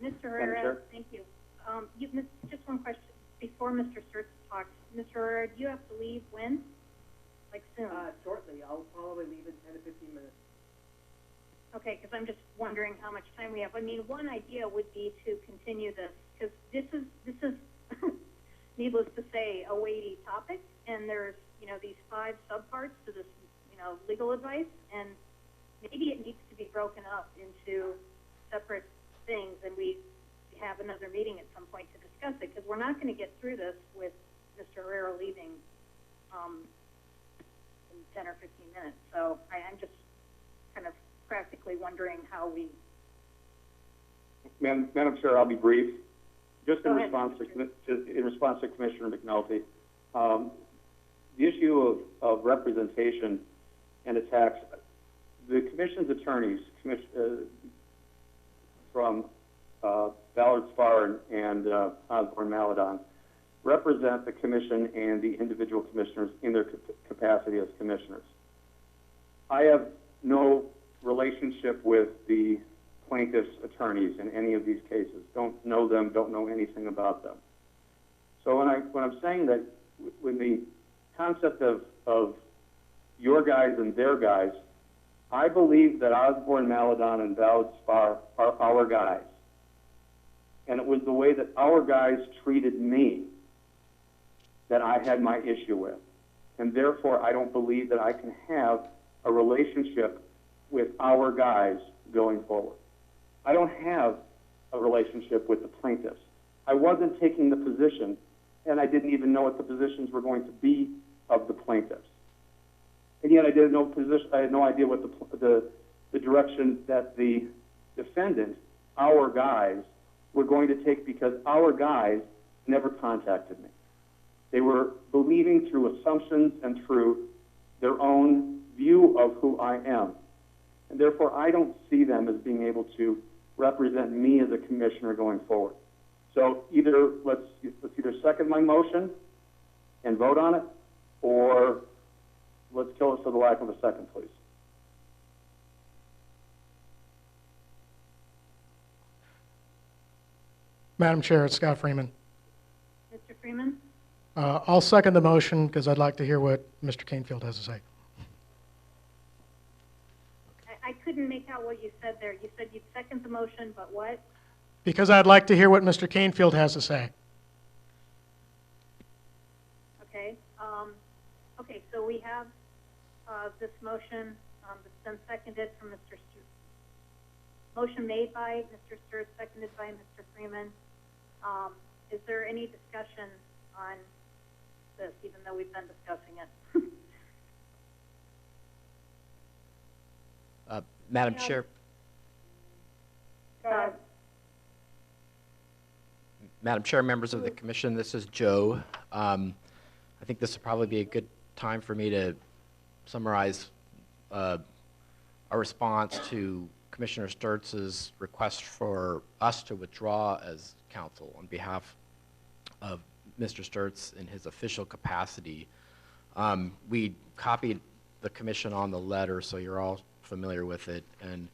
Mr. Herrera, thank you. Just one question before Mr. Sturts talks. Mr. Herrera, do you have to leave when? Like soon? Shortly. I'll probably leave in 10 to 15 minutes. Okay, because I'm just wondering how much time we have. I mean, one idea would be to continue this, because this is needless to say, a weighty topic, and there's, these 5 subparts to this, legal advice, and maybe it needs to be broken up into separate things, and we have another meeting at some point to discuss it, because we're not going to get through this with Mr. Herrera leaving in 10 or 15 minutes. So I'm just kind of practically wondering how we... Madam Chair, I'll be brief. Just in Go ahead, response to Commissioner McNulty, the issue of representation and attacks, the Commission's attorneys from Ballard Spahr and Osborne Maladon represent the Commission and the individual commissioners in their capacity as commissioners. I have no relationship with the plaintiff's attorneys in any of these cases. Don't know them, don't know anything about them. So when I'm saying that, when the concept of your guys and their guys, I believe that Osborne, Maladon, and Ballard Spahr are our guys. And it was the way that our guys treated me that I had my issue with. And therefore, I don't believe that I can have a relationship with our guys going forward. I don't have a relationship with the plaintiffs. I wasn't taking the position, and I didn't even know what the positions were going to be of the plaintiffs. And yet I had no idea what the direction that the defendant, our guys, were going to take, because our guys never contacted me. They were believing through assumptions and through their own view of who I am. And therefore, I don't see them as being able to represent me as a commissioner going forward. So let's either second my motion and vote on it, or let's kill it for the lack of a second, please. Madam Chair, it's Scott Freeman. Mr. Freeman? I'll second the motion because I'd like to hear what Mr. Canfield has to say. I couldn't make out what you said there. You said you'd second the motion, but what? Because I'd like to hear what Mr. Canfield has to say. Okay. Okay, so we have this motion that's been seconded from Mr. Stewart. Motion made by Mr. Stewart, seconded by Mr. Freeman. Is there any discussion on this, even though we've been discussing it? Madam Chair. Madam Chair, members of the Commission, this is Joe. I think this would probably be a good time for me to summarize a response to Commissioner Sturtz's request for us to withdraw as counsel on behalf of Mr. Sturtz in his official capacity. We copied the commission on the letter, so you're all familiar with it. And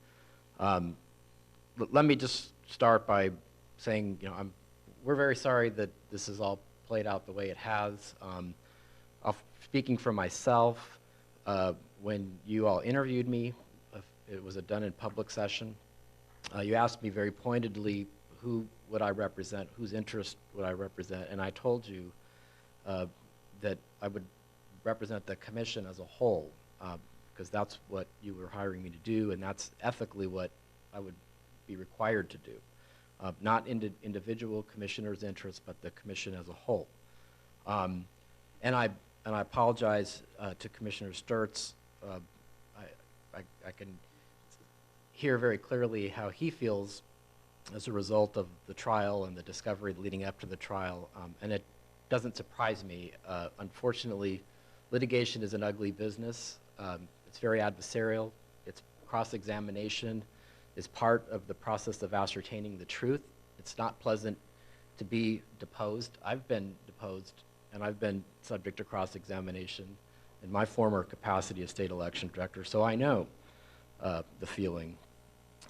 let me just start by saying, we're very sorry that this has all played out the way it has. Speaking for myself, when you all interviewed me, it was done in public session. You asked me very pointedly who would I represent, whose interest would I represent, and I told you that I would represent the commission as a whole, because that's what you were hiring me to do, and that's ethically what I would be required to do. Not individual commissioners' interests, but the commission as a whole. And I apologize to Commissioner Sturtz. I can hear very clearly how he feels as a result of the trial and the discovery leading up to the trial, and it doesn't surprise me. Unfortunately, litigation is an ugly business. It's very adversarial. It's cross-examination is part of the process of ascertaining the truth. It's not pleasant to be deposed. I've been deposed, and I've been subject to cross-examination in my former capacity as state election director, so I know the feeling.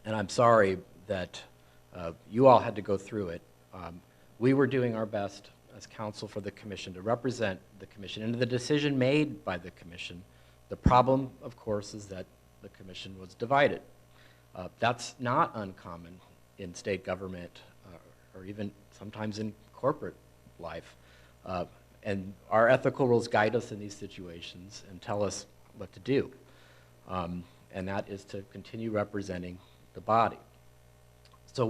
And I'm sorry that you all had to go through it. We were doing our best as counsel for the commission to represent the commission and the decision made by the commission. The problem, of course, is that the commission was divided. That's not uncommon in state government or even sometimes in corporate life. And our ethical rules guide us in these situations and tell us what to do. And that is to continue representing the body. So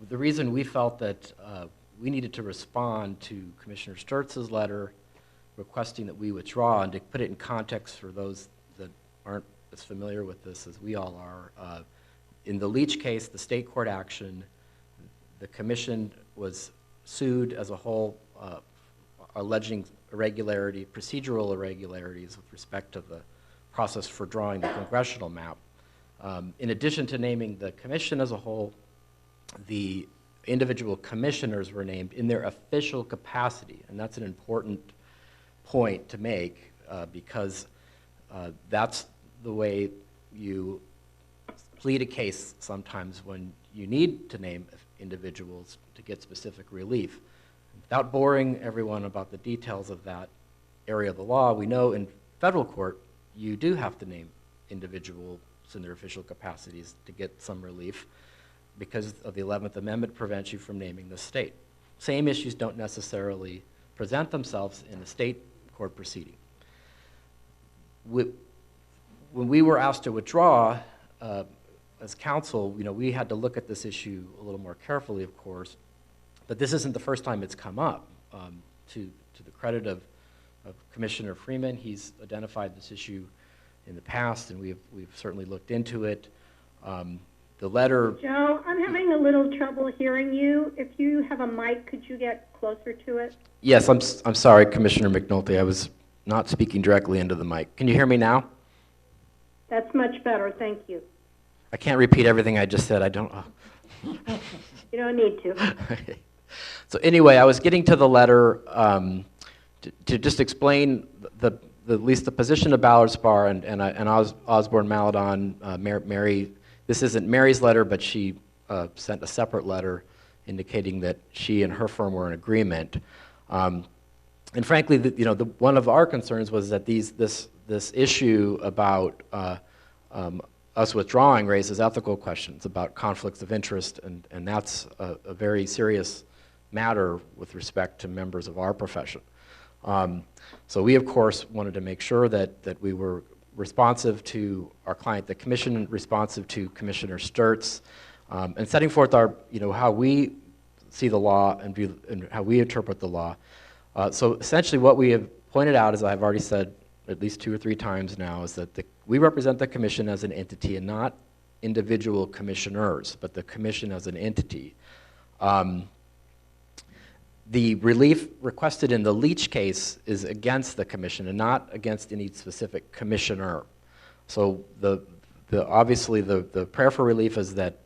the reason we felt that we needed to respond to Commissioner Sturtz's letter requesting that we withdraw, and to put it in context for those that aren't as familiar with this as we all are, in the Leach case, the state court action, the commission was sued as a whole, alleging procedural irregularities with respect to the process for drawing the congressional map. In addition to naming the commission as a whole, the individual commissioners were named in their official capacity, and that's an important point to make because that's the way you plead a case sometimes when you need to name individuals to get specific relief. Without boring everyone about the details of that area of the law, we know in federal court you do have to name individuals in their official capacities to get some relief because of the 11th Amendment prevents you from naming the state. Same issues don't necessarily present themselves in a state court proceeding. When we were asked to withdraw as counsel, we had to look at this issue a little more carefully, of course, but this isn't the first time it's come up. To the credit of Commissioner Freeman, he's identified this issue in the past, and we've certainly looked into it. The letter... Joe, I'm having a little trouble hearing you. If you have a mic, could you get closer to it? Yes, I'm sorry, Commissioner McNulty. I was not speaking directly into the mic. Can you hear me now? That's much better, thank you. I can't repeat everything I just said. I don't... You don't need to. Okay. So anyway, I was getting to the letter to just explain at least the position of Ballard's Bar and Osborne Maladon, Mary. This isn't Mary's letter, but she sent a separate letter indicating that she and her firm were in agreement. And frankly, one of our concerns was that this issue about us withdrawing raises ethical questions about conflicts of interest, and that's a very serious matter with respect to members of our profession. So we, of course, wanted to make sure that we were responsive to our client, the commission, responsive to Commissioner Sturtz, and setting forth our, how we see the law and how we interpret the law. So essentially what we have pointed out, as I've already said at least 2 or 3 times now, is that we represent the commission as an entity and not individual commissioners, but the commission as an entity. The relief requested in the Leach case is against the commission and not against any specific commissioner. So obviously the prayer for relief is that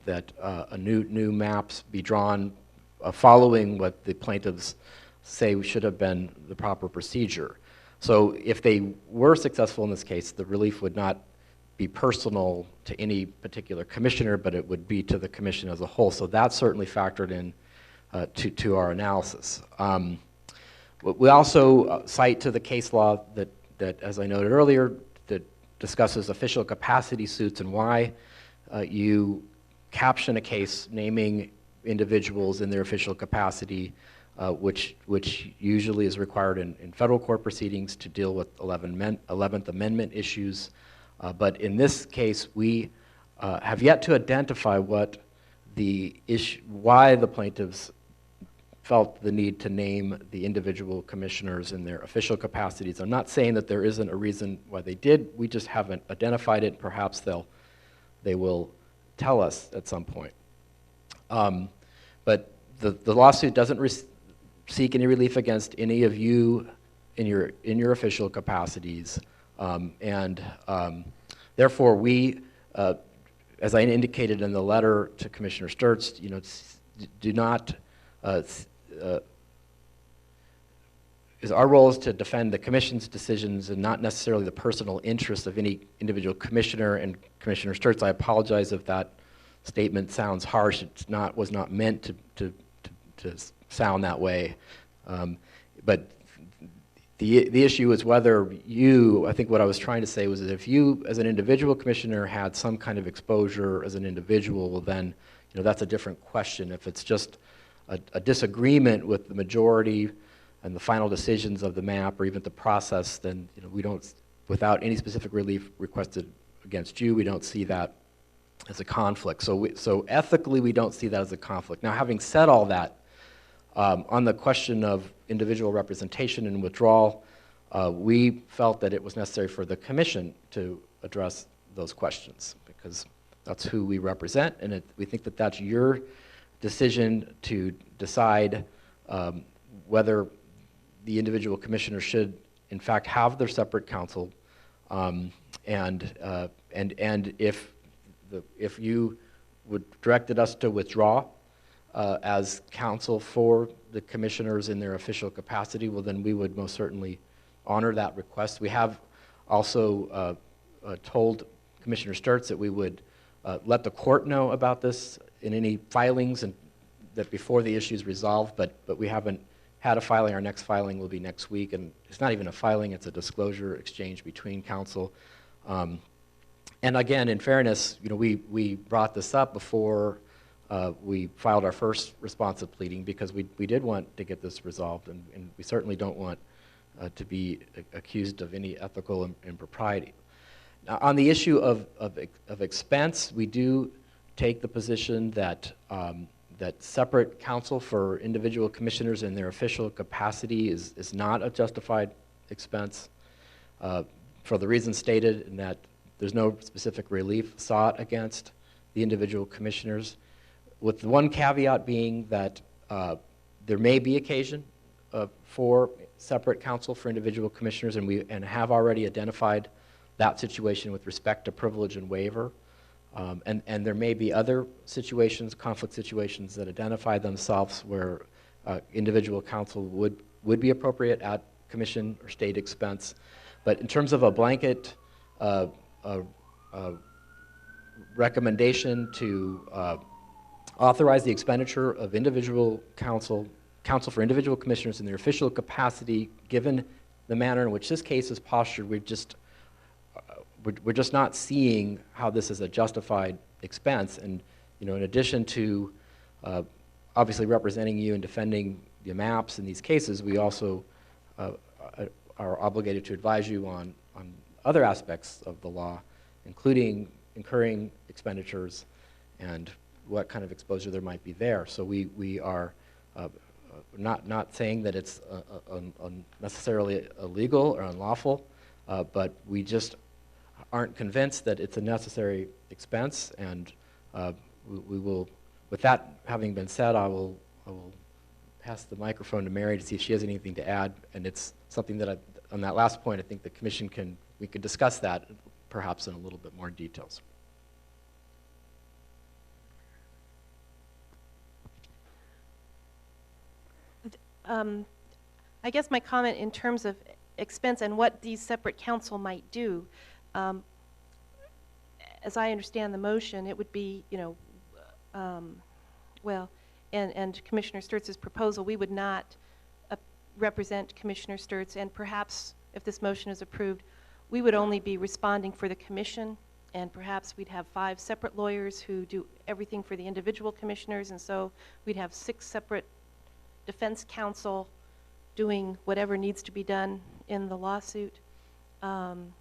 a new maps be drawn following what the plaintiffs say should have been the proper procedure. So if they were successful in this case, the relief would not be personal to any particular commissioner, but it would be to the commission as a whole. So that certainly factored in to our analysis. We also cite to the case law that, as I noted earlier, that discusses official capacity suits and why you caption a case naming individuals in their official capacity, which usually is required in federal court proceedings to deal with 11th Amendment issues. But in this case, we have yet to identify what why the plaintiffs felt the need to name the individual commissioners in their official capacities. I'm not saying that there isn't a reason why they did. We just haven't identified it. Perhaps they will tell us at some point. But the lawsuit doesn't seek any relief against any of you in your official capacities, therefore we, as I indicated in the letter to Commissioner Sturts, do not. Our role is to defend the Commission's decisions and not necessarily the personal interests of any individual commissioner. And Commissioner Sturts, I apologize if that statement sounds harsh. Was not meant to sound that way. But the issue is whether I think what I was trying to say was that if you, as an individual commissioner, had some kind of exposure as an individual, well then, that's a different question. If it's just a disagreement with the majority and the final decisions of the map or even the process, then we don't, without any specific relief requested against you, we don't see that as a conflict. So ethically, we don't see that as a conflict. Now, having said all that, on the question of individual representation and withdrawal, we felt that it was necessary for the Commission to address those questions because that's who we represent, and we think that that's your decision to decide whether the individual commissioner should, in fact, have their separate counsel, and if you would directed us to withdraw as counsel for the commissioners in their official capacity, well, then we would most certainly honor that request. We have also told Commissioner Sturts that we would let the court know about this in any filings and that before the issue is resolved, but we haven't had a filing. Our next filing will be next week, and it's not even a filing, it's a disclosure exchange between counsel. And again, in fairness, we brought this up before we filed our first responsive pleading because we did want to get this resolved, and we certainly don't want to be accused of any ethical impropriety. Now, on the issue of expense, we do take the position that that separate counsel for individual commissioners in their official capacity is not a justified expense for the reasons stated, in that there's no specific relief sought against the individual commissioners, with the one caveat being that there may be occasion for separate counsel for individual commissioners, and have already identified that situation with respect to privilege and waiver. And there may be other situations, conflict situations, that identify themselves where individual counsel would be appropriate at commission or state expense. But in terms of a blanket recommendation to authorize the expenditure of individual counsel for individual commissioners in their official capacity, given the manner in which this case is postured, we're just not seeing how this is a justified expense. And in addition to obviously representing you and defending the maps in these cases, we also are obligated to advise you on other aspects of the law, including incurring expenditures and what kind of exposure there might be there. So we are not saying that it's necessarily illegal or unlawful, but we just aren't convinced that it's a necessary expense, and we will, with that having been said, I will pass the microphone to Mary to see if she has anything to add, and it's something that on that last point, I think the Commission we could discuss that perhaps in a little bit more details. I guess my comment in terms of expense and what these separate counsel might do, as I understand the motion, it would be, well, and Commissioner Sturtz's proposal, we would not represent Commissioner Sturtz, and perhaps if this motion is approved, we would only be responding for the commission, and perhaps we'd have 5 separate lawyers who do everything for the individual commissioners, and so we'd have 6 separate defense counsel doing whatever needs to be done in the lawsuit. And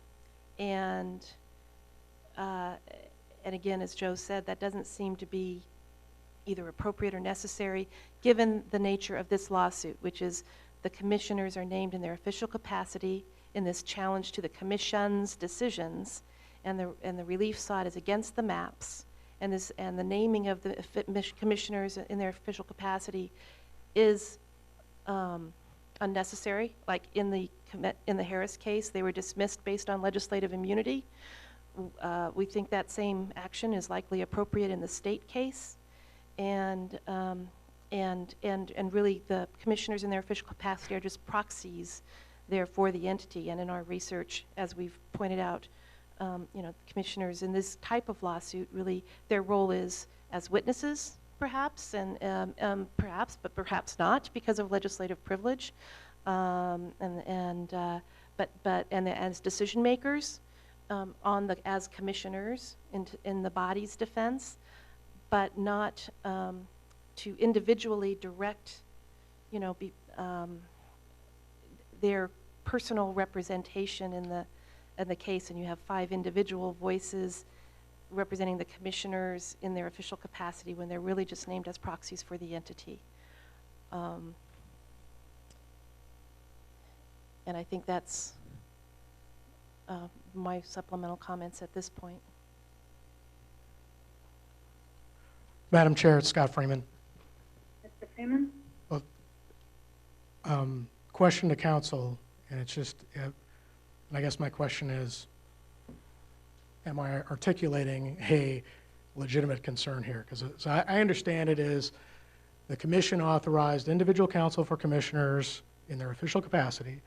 again, as Joe said, that doesn't seem to be either appropriate or necessary, given the nature of this lawsuit, which is the commissioners are named in their official capacity in this challenge to the commission's decisions, and the relief sought is against the maps, and the naming of the commissioners in their official capacity is unnecessary. Like in the Harris case, they were dismissed based on legislative immunity. We think that same action is likely appropriate in the state case, and really the commissioners in their official capacity are just proxies there for the entity. And in our research, as we've pointed out, commissioners in this type of lawsuit, really their role is as witnesses, perhaps, and but perhaps not because of legislative privilege, as decision makers as commissioners in the body's defense, but not to individually direct, their personal representation in the case. And you have 5 individual voices representing the commissioners in their official capacity when they're really just named as proxies for the entity. And I think that's my supplemental comments at this point. Madam Chair, it's Scott Freeman. Mr. Freeman? Well, question to council, and it's just, and I guess my question is, am I articulating a legitimate concern here? Because I understand it is the commission authorized individual counsel for commissioners in their official capacity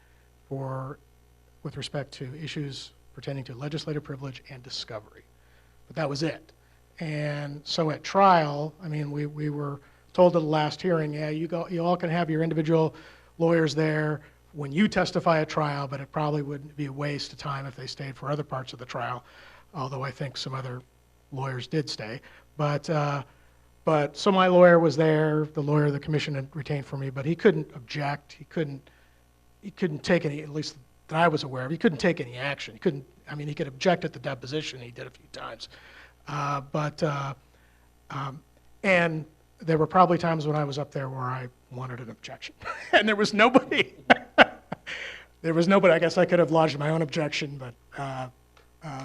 with respect to issues pertaining to legislative privilege and discovery. But that was it. And so at trial, I mean, we were told at the last hearing, yeah, you all can have your individual lawyers there when you testify at trial, but it probably would be a waste of time if they stayed for other parts of the trial, although I think some other lawyers did stay. But so my lawyer was there, the lawyer the commission had retained for me, but he couldn't object. He couldn't take any, at least that I was aware of, he couldn't take any action. He could object at the deposition. He did a few times. And there were probably times when I was up there where I wanted an objection. And there was nobody. There was nobody. I guess I could have lodged my own objection, but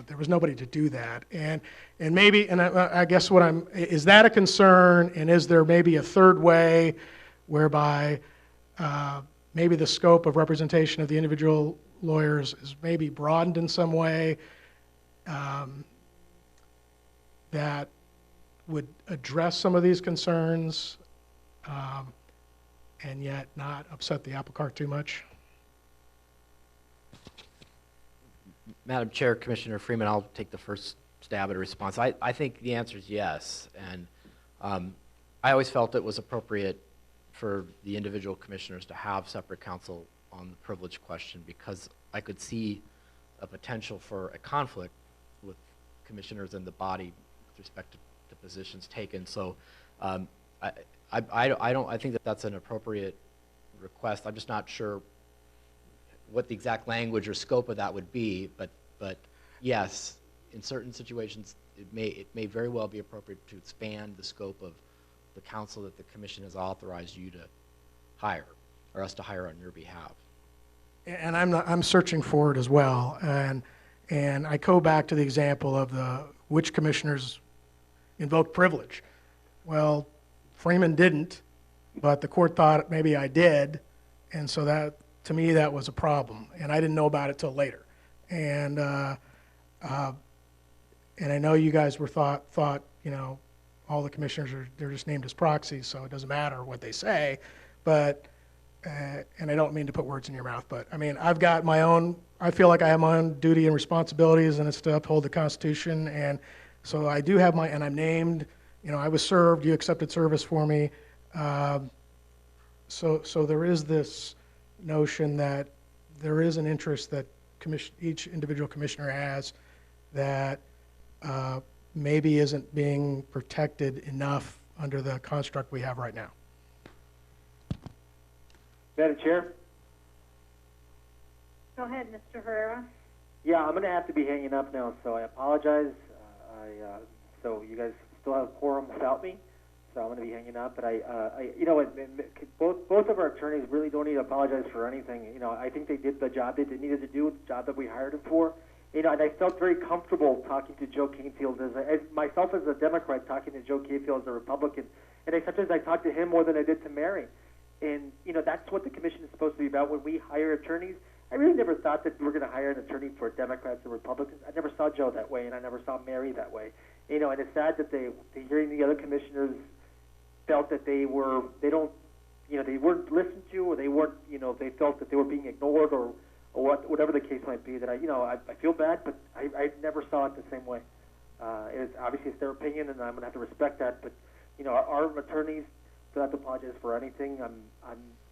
there was nobody to do that. And maybe, and I guess is that a concern? And is there maybe a third way whereby maybe the scope of representation of the individual lawyers is maybe broadened in some way that would address some of these concerns and yet not upset the apple cart too much? Madam Chair, Commissioner Freeman, I'll take the first stab at a response. I think the answer is yes, and I always felt it was appropriate for the individual commissioners to have separate counsel on the privilege question because I could see a potential for a conflict with commissioners in the body with respect to the positions taken. So I think that that's an appropriate request. I'm just not sure what the exact language or scope of that would be, but yes, in certain situations it may very well be appropriate to expand the scope of the counsel that the commission has authorized you to hire, or us to hire on your behalf. And I'm searching for it as well, and I go back to the example of which commissioners invoked privilege. Well, Freeman didn't, but the court thought maybe I did, and so that, to me, that was a problem, and I didn't know about it till later. And I know you guys were thought all the commissioners they're just named as proxies, so it doesn't matter what they say. But and I don't mean to put words in your mouth, but I mean, I've got my own, I feel like I have my own duty and responsibilities, and it's to uphold the Constitution, and so I do have and I'm named, you know, I was served, you accepted service for me. So there is this notion that there is an interest that each individual commissioner has that maybe isn't being protected enough under the construct we have right now. Madam Chair? Go ahead, Mr. Herrera. Yeah, I'm going to have to be hanging up now, so I apologize. So you guys still have quorum without me, so I'm going to be hanging up. But you know, both of our attorneys really don't need to apologize for anything. You know, I think they did the job they needed to do, the job that we hired them for. You know, and I felt very comfortable talking to Joe Canefield as myself as a Democrat, talking to Joe Canefield as a Republican. And sometimes I talk to him more than I did to Mary. And, you know, that's what the commission is supposed to be about when we hire attorneys. I really never thought that we were going to hire an attorney for Democrats and Republicans. I never saw Joe that way, and I never saw Mary that way. You know, and it's sad that hearing the other commissioners felt that they weren't listened to, or they weren't, you know, they felt that they were being ignored, or whatever the case might be. That I feel bad, but I never saw it the same way. Obviously it's their opinion, and I'm going to have to respect that. But, you know, our attorneys don't have to apologize for anything.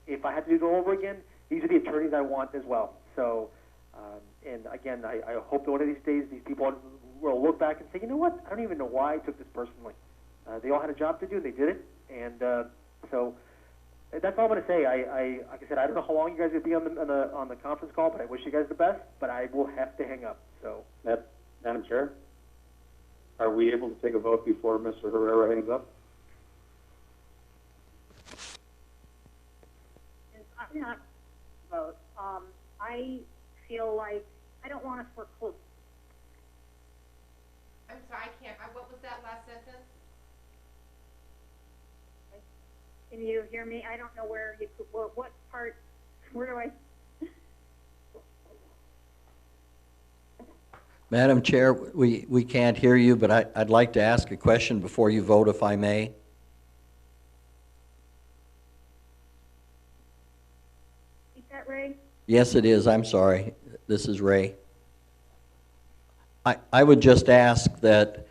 If I had to do it all over again, these are the attorneys I want as well. So, and again, I hope that one of these days these people will look back and say, you know what, I don't even know why I took this personally. They all had a job to do, and they did it. And so that's all I'm going to say. Like I said, I don't know how long you guys will be on the conference call, but I wish you guys the best. But I will have to hang up. So, Madam Chair, are we able to take a vote before Mr. Herrera hangs up? I'm not vote. I feel like I don't want to foreclose. I'm sorry, I can't, what was that last sentence? Can you hear me? I don't know where you, what part, where do I? Madam Chair, we can't hear you, but I'd like to ask a question before you vote, if I may. Is that Ray? Yes, it is. I'm sorry. This is Ray. I would just ask that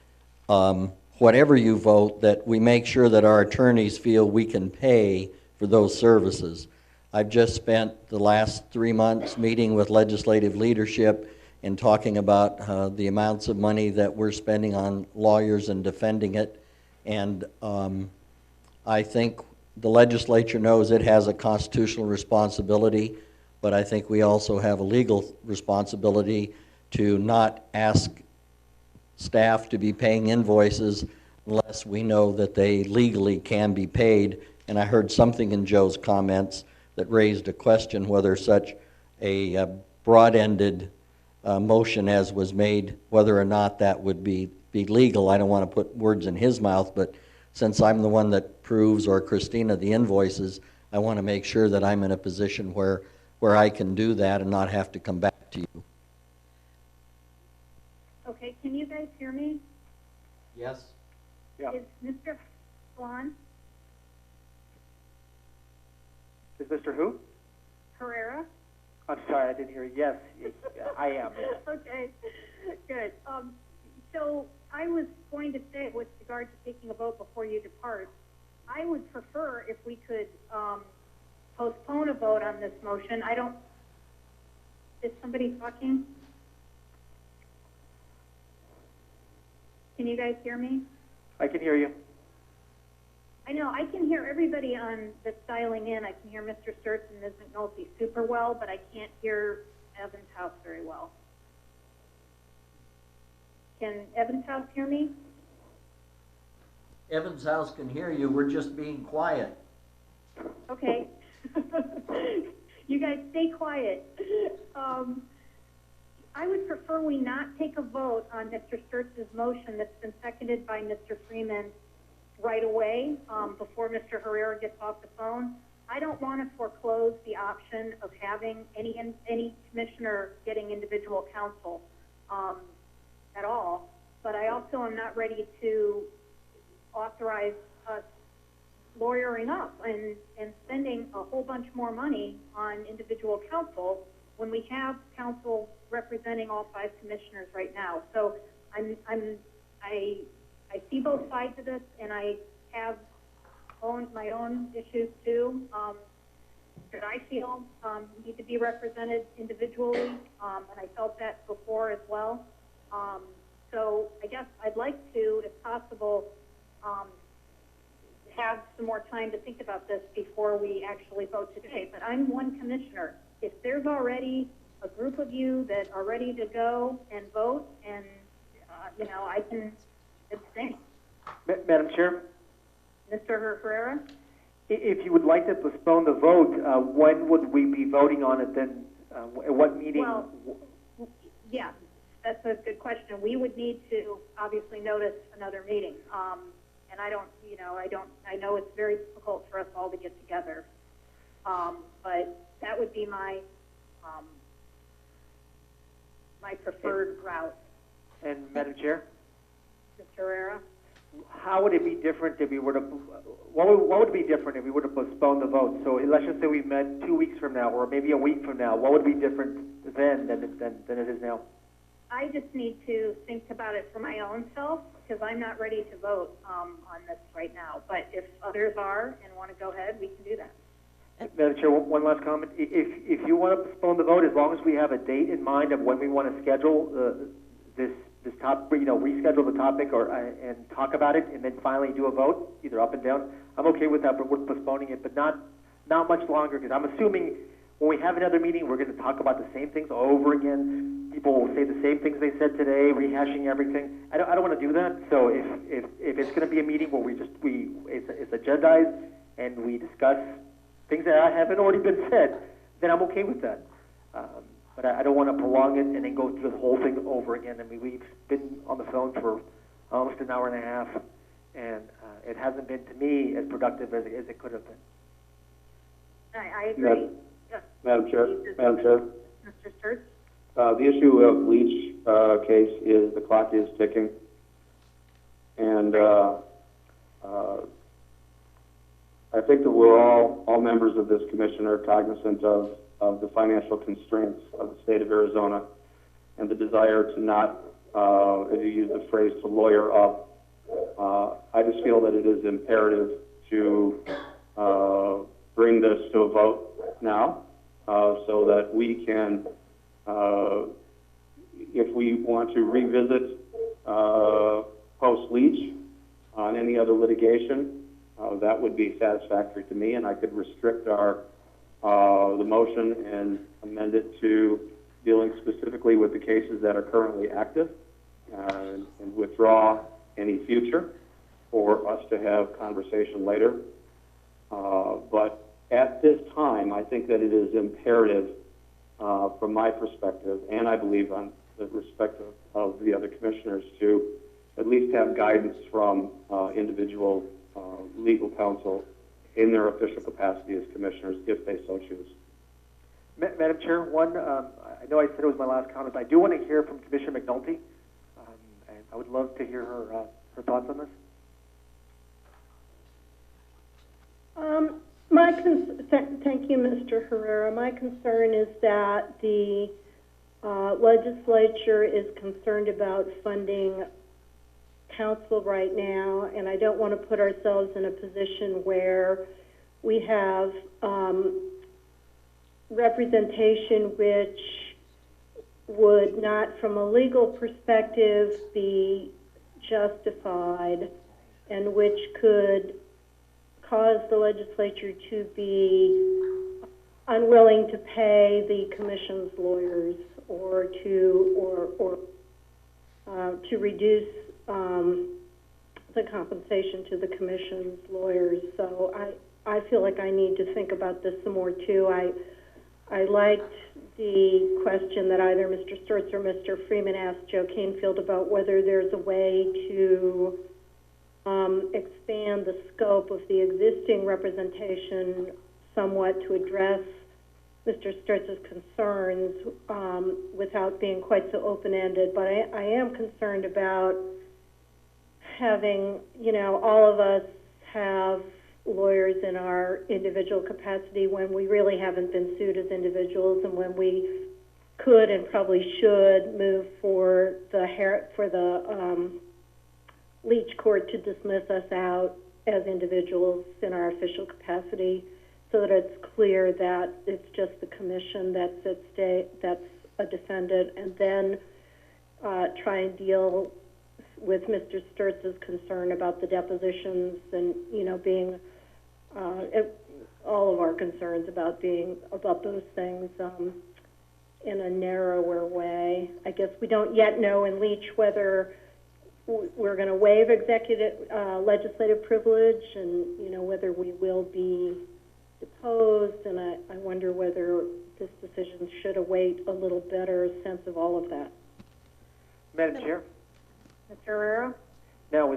whatever you vote, that we make sure that our attorneys feel we can pay for those services. I've just spent the last 3 months meeting with legislative leadership and talking about the amounts of money that we're spending on lawyers and defending it. And I think the legislature knows it has a constitutional responsibility, but I think we also have a legal responsibility to not ask staff to be paying invoices unless we know that they legally can be paid. And I heard something in Joe's comments that raised a question whether such a broad-ended motion as was made, whether or not that would be legal. I don't want to put words in his mouth, but since I'm the one that proves, or Christina, the invoices, I want to make sure that I'm in a position where I can do that and not have to come back to you. Okay, can you guys hear me? Yes. yeah. Is Mr. Swan Is Mr. Who? Herrera? I'm sorry, I didn't hear you. Yes, I am. Yes. Okay, good. So I was going to say, with regard to taking a vote before you depart, I would prefer if we could postpone a vote on this motion. Is somebody talking? Can you guys hear me? I can hear you. I know, I can hear everybody that's dialing in. I can hear Mr. Sturts and Ms. McNulty super well, but I can't hear Evans House very well. Can Evans House hear me? Evans House can hear you. We're just being quiet. Okay. You guys stay quiet. I would prefer we not take a vote on Mr. Sturts' motion that's been seconded by Mr. Freeman right away, before Mr. Herrera gets off the phone. I don't want to foreclose the option of having any commissioner getting individual counsel at all, but I also am not ready to authorize us lawyering up and spending a whole bunch more money on individual counsel when we have counsel representing all 5 commissioners right now. So I see both sides of this, and I have my own issues too that I feel need to be represented individually, and I felt that before as well. So I guess I'd like to, if possible, have some more time to think about this before we actually vote today. But I'm one commissioner. If there's already a group of you that are ready to go and vote, and I can abstain. Madam Chair, Mr. Herrera? if you would like to postpone the vote, when would we be voting on it then? At what meeting? Well, yeah, that's a good question. We would need to obviously notice another meeting. And I know it's very difficult for us all to get together. But that would be my preferred route. And Madam Chair? Mr. Herrera? How would it be different if we were to, what would be different if we were to postpone the vote? So let's just say we met 2 weeks from now, or maybe a week from now. What would be different then than it is now? I just need to think about it for my own self, because I'm not ready to vote on this right now. But if others are and want to go ahead, we can do that. Madam Chair, one last comment. If you want to postpone the vote, as long as we have a date in mind of when we want to schedule this topic, reschedule the topic and talk about it, and then finally do a vote, either up and down, I'm okay with that, but we're postponing it, but not much longer, because I'm assuming when we have another meeting, we're going to talk about the same things over again. People will say the same things they said today, rehashing everything. I don't want to do that. So if it's going to be a meeting where it's agendized and we discuss things that haven't already been said, then I'm okay with that. But I don't want to prolong it and then go through the whole thing over again. I mean, we've been on the phone for almost an hour and a half, and it hasn't been, to me, as productive as it could have been. I agree. Madam Chair, Mr. Sturts? the issue of Leach case is the clock is ticking, and I think that we're all members of this commission are cognizant of the financial constraints of the state of Arizona and the desire to not, as you use the phrase, to lawyer up. I just feel that it is imperative to bring this to a vote now so that we can, if we want to revisit post-Leach on any other litigation, that would be satisfactory to me, and I could restrict the motion and amend it to dealing specifically with the cases that are currently active and withdraw any future for us to have conversation later. But at this time, I think that it is imperative from my perspective, and I believe on the respect of the other commissioners, to at least have guidance from individual legal counsel in their official capacity as commissioners, if they so choose. Madam Chair, I know I said it was my last comment. I do want to hear from Commissioner McNulty, and I would love to hear her thoughts on this. Thank you, Mr. Herrera. My concern is that the legislature is concerned about funding council right now, and I don't want to put ourselves in a position where we have representation which would not, from a legal perspective, be justified, and which could cause the legislature to be unwilling to pay the commission's lawyers or to reduce the compensation to the commission's lawyers. So I feel like I need to think about this some more too. I liked the question that either Mr. Sturts or Mr. Freeman asked Joe Canfield about whether there's a way to expand the scope of the existing representation somewhat to address Mr. Sturts' concerns without being quite so open-ended. But I am concerned about having, all of us have lawyers in our individual capacity when we really haven't been sued as individuals, and when we could and probably should move for the Leach Court to dismiss us out as individuals in our official capacity, so that it's clear that it's just the commission that's at stake, that's a defendant, and then try and deal with Mr. Sturtz's concern about the depositions and, you know, being all of our concerns about those things in a narrower way. I guess we don't yet know in Leach whether we're going to waive executive legislative privilege, and, you know, whether we will be deposed, and I wonder whether this decision should await a little better sense of all of that. Madam Chair? Mr. Herrera? Now,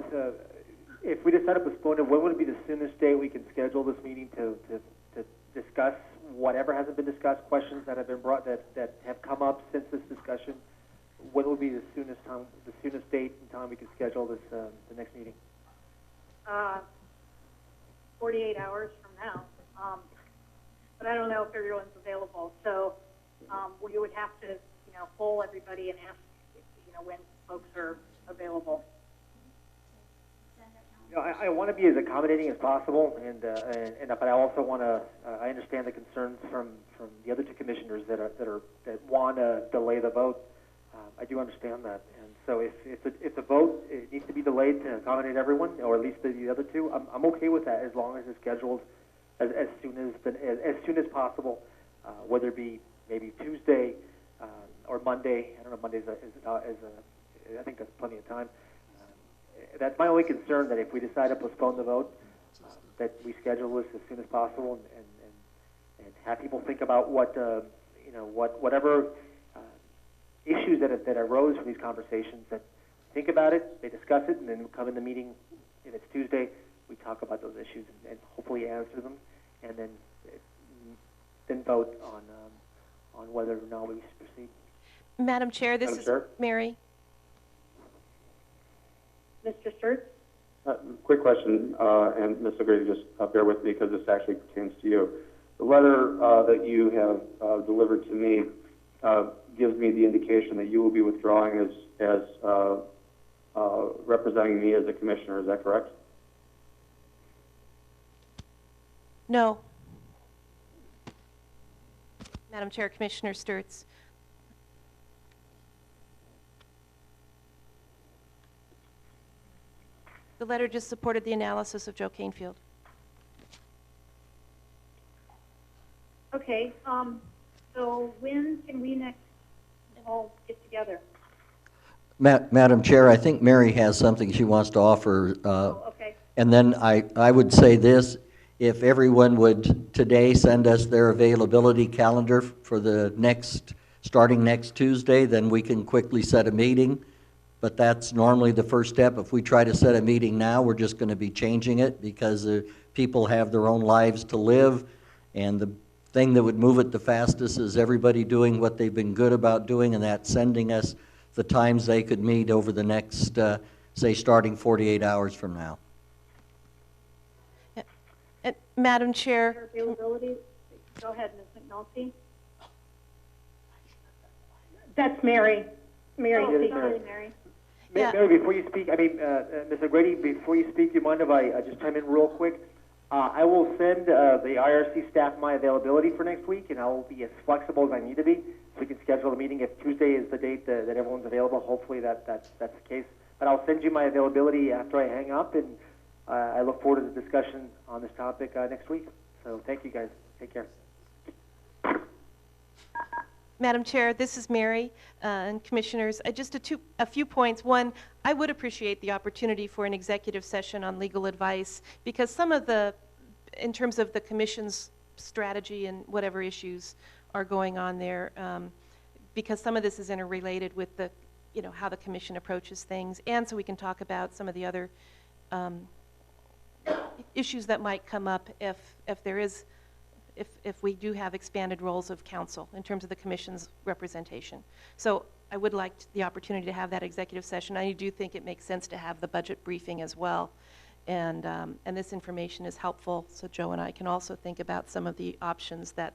if we decide to postpone it, when would be the soonest day we can schedule this meeting to discuss whatever hasn't been discussed, questions that have been brought that have come up since this discussion? When would be the soonest date and time we can schedule this the next meeting? 48 hours from now. But I don't know if everyone's available. So we would have to, you know, poll everybody and ask, you know, when folks are available. You know, I want to be as accommodating as possible, but I also want to. I understand the concerns from the other two commissioners that want to delay the vote. I do understand that, and so if the vote it needs to be delayed to accommodate everyone, or at least the other two, I'm okay with that as long as it's scheduled as soon as possible, whether it be maybe Tuesday or Monday. I don't know if Monday I think that's plenty of time. That's my only concern, that if we decide to postpone the vote, that we schedule this as soon as possible and have people think about whatever issues that arose from these conversations, that think about it, they discuss it, and then we come in the meeting, if it's Tuesday, we talk about those issues and hopefully answer them, and then vote on whether or not we should proceed. Madam Chair, this is Mary. Mr. Sturtz? Quick question, and Ms. O'Grady, just bear with me because this actually pertains to you. The letter that you have delivered to me gives me the indication that you will be withdrawing as representing me as a commissioner. Is that correct? No. Madam Chair, Commissioner Sturtz. The letter just supported the analysis of Joe Canfield. Okay, so when can we next all get together? Madam Chair, I think Mary has something she wants to offer. Okay. And then I would say this, if everyone would today send us their availability calendar for the starting next Tuesday, then we can quickly set a meeting. But that's normally the first step. If we try to set a meeting now, we're just going to be changing it because people have their own lives to live. And the thing that would move it the fastest is everybody doing what they've been good about doing, and that's sending us the times they could meet over the next, say, starting 48 hours from now. Madam Chair. Availability? Go ahead, Ms. McNulty. That's Mary. Mary. Oh, sorry, Mary. Yeah. Mary, before you speak, Ms. O'Grady, before you speak, do you mind if I just chime in real quick? I will send the IRC staff my availability for next week, and I will be as flexible as I need to be, so we can schedule a meeting. If Tuesday is the date that everyone's available, hopefully that's the case. But I'll send you my availability after I hang up, and I look forward to the discussion on this topic next week. So thank you, guys. Take care. Madam Chair, this is Mary and Commissioners. Just a few points. One, I would appreciate the opportunity for an executive session on legal advice, because some of in terms of the Commission's strategy and whatever issues are going on there, because some of this is interrelated with how the Commission approaches things, and so we can talk about some of the other issues that might come up if we do have expanded roles of counsel in terms of the Commission's representation. So I would like the opportunity to have that executive session. I do think it makes sense to have the budget briefing as well. And this information is helpful, so Joe and I can also think about some of the options that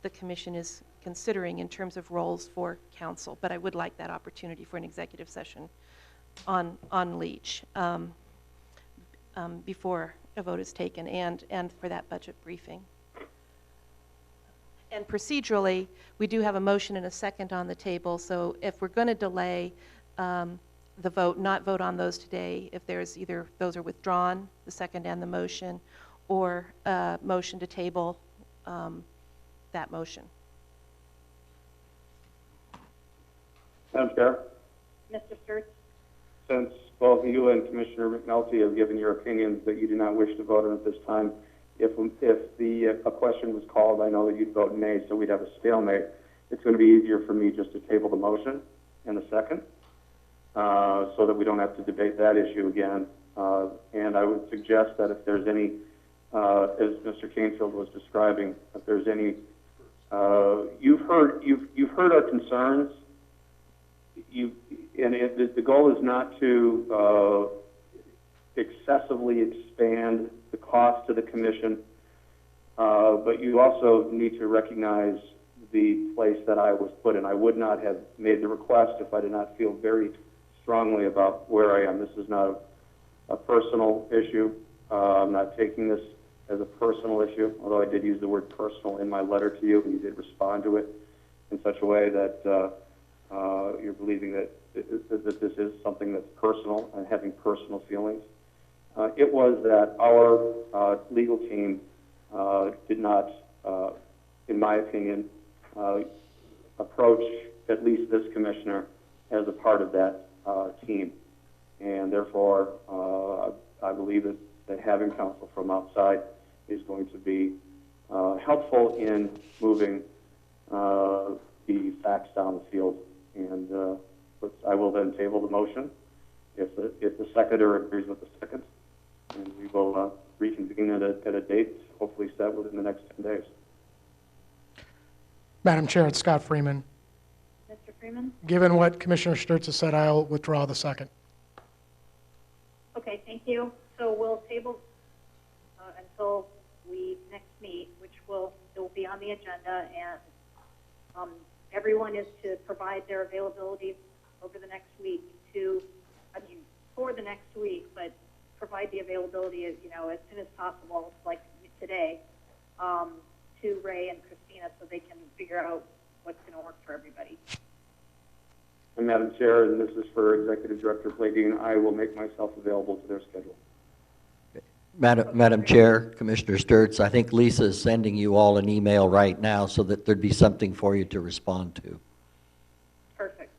the commission is considering in terms of roles for council. But I would like that opportunity for an executive session on Leach before a vote is taken, and for that budget briefing. And procedurally, we do have a motion and a second on the table, so if we're going to delay the vote, not vote on those today, if there's either those are withdrawn, the second and the motion, or a motion to table that motion. Madam Chair, Mr. Sturts? since both you and Commissioner McNulty have given your opinions that you do not wish to vote on at this time, if a question was called, I know that you'd vote nay, so we'd have a stalemate. It's going to be easier for me just to table the motion and the second, so that we don't have to debate that issue again. And I would suggest that if there's any, as Mr. Canfield was describing, if there's any, you've heard our concerns. The goal is not to excessively expand the cost to the commission, but you also need to recognize the place that I was put in. I would not have made the request if I did not feel very strongly about where I am. This is not a personal issue. I'm not taking this as a personal issue, although I did use the word personal in my letter to you, and you did respond to it in such a way that you're believing that this is something that's personal and having personal feelings. It was that our legal team did not, in my opinion, approach at least this commissioner as a part of that team. And therefore, I believe that having counsel from outside is going to be helpful in moving the facts down the field. And I will then table the motion if the seconder agrees with the second, and we will reconvene at a date hopefully set within the next 10 days. Madam Chair, it's Scott Freeman. Mr. Freeman? Given what Commissioner Sturts has said, I'll withdraw the second. Okay, thank you. So we'll table until we next meet, which it will be on the agenda, and everyone is to provide their availability over the next week for the next week, but provide the availability as soon as possible, like today, to Ray and Christina so they can figure out what's going to work for everybody. And Madam Chair, and this is for Executive Director Pladine, I will make myself available to their schedule. Madam Chair, Commissioner Sturts, I think Lisa is sending you all an email right now so that there'd be something for you to respond to. Perfect.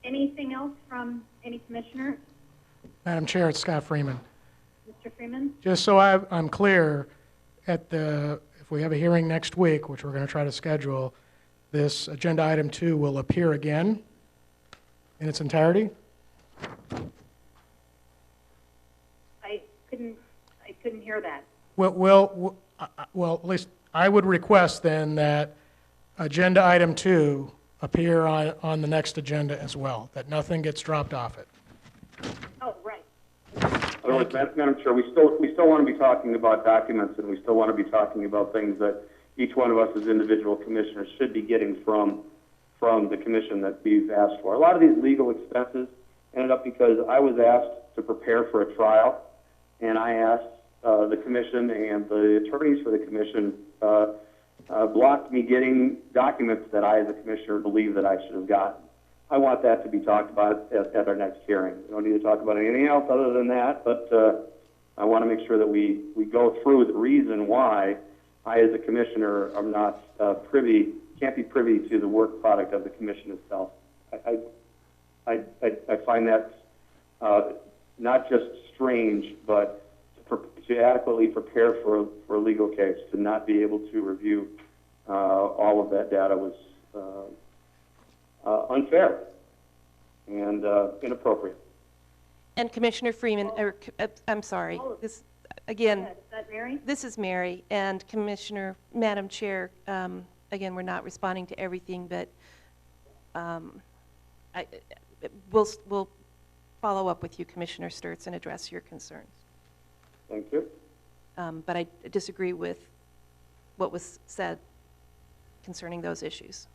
Anything else from any commissioner? Madam Chair, it's Scott Freeman. Mr. Freeman? Just so I'm clear, if we have a hearing next week, which we're going to try to schedule, this agenda item 2 will appear again in its entirety? I couldn't hear that. Well, at least I would request then that agenda item 2 appear on the next agenda as well, that nothing gets dropped off it. Oh, right. Otherwise, Madam Chair, we still want to be talking about documents, and we still want to be talking about things that each one of us as individual commissioners should be getting from the commission that we've asked for. A lot of these legal expenses ended up because I was asked to prepare for a trial, and I asked the commission, and the attorneys for the commission blocked me getting documents that I as a commissioner believe that I should have gotten. I want that to be talked about at our next hearing. We don't need to talk about anything else other than that, but I want to make sure that we go through the reason why I as a commissioner am not can't be privy to the work product of the commission itself. I find that not just strange, but to adequately prepare for a legal case, to not be able to review all of that data was unfair and inappropriate. And Commissioner Freeman, I'm sorry, this, again, Is that Mary? this is Mary, and Madam Chair, again, we're not responding to everything, but we'll follow up with you, Commissioner Sturts, and address your concerns. Thank you. But I disagree with what was said concerning those issues.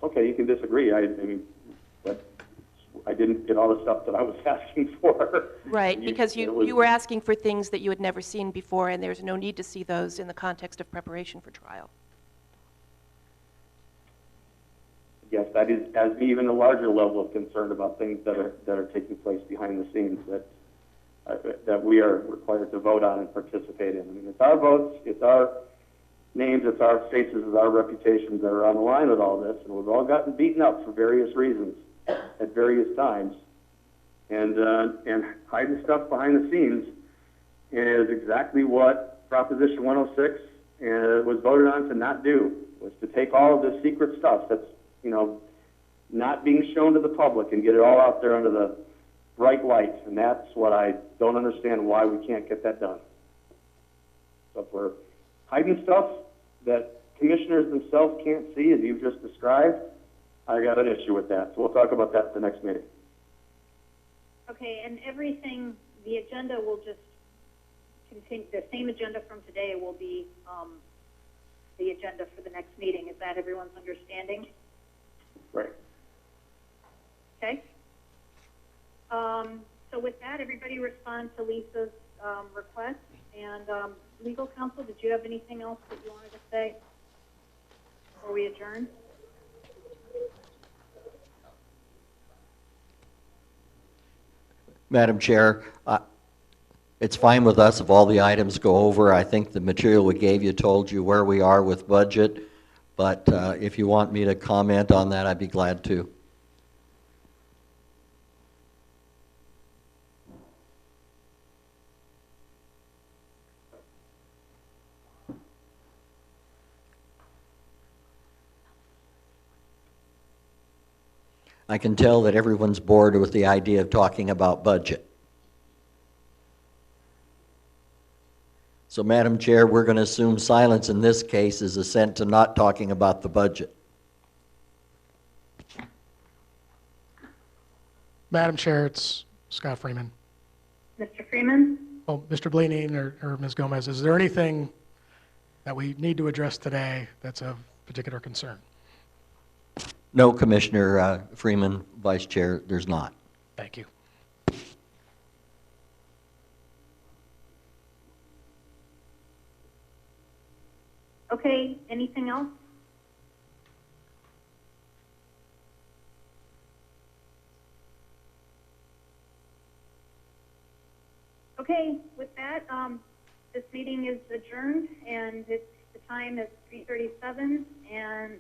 Okay, you can disagree. I mean, I didn't get all the stuff that I was asking for. Right, because you were asking for things that you had never seen before, and there's no need to see those in the context of preparation for trial. Yes, that is as even a larger level of concern about things that are taking place behind the scenes that we are required to vote on and participate in. I mean, it's our votes, it's our names, it's our faces, it's our reputations that are on the line with all this, and we've all gotten beaten up for various reasons at various times. And hiding stuff behind the scenes is exactly what Proposition 106 was voted on to not do, was to take all of this secret stuff that's, you know, not being shown to the public and get it all out there under the bright light. And that's what I don't understand why we can't get that done. So if we're hiding stuff that commissioners themselves can't see, as you've just described, I got an issue with that. So we'll talk about that at the next meeting. Okay, and everything, the agenda will just continue, the same agenda from today will be the agenda for the next meeting. Is that everyone's understanding? Right. Okay. So with that, everybody respond to Lisa's request. And legal counsel, did you have anything else that you wanted to say before we adjourn? Madam Chair, it's fine with us if all the items go over. I think the material we gave you told you where we are with budget, but if you want me to comment on that, I'd be glad to. I can tell that everyone's bored with the idea of talking about budget. So, Madam Chair, we're going to assume silence in this case is assent to not talking about the budget. Madam Chair, it's Scott Freeman. Mr. Freeman? Oh, Mr. Bleney or Ms. Gomez, is there anything that we need to address today that's of particular concern? No, Commissioner Freeman, Vice Chair, there's not. Thank you. Okay, anything else? Okay, with that, this meeting is adjourned, and the time is 3:37, and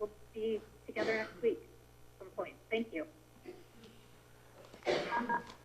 we'll be together next week at some point. Thank you.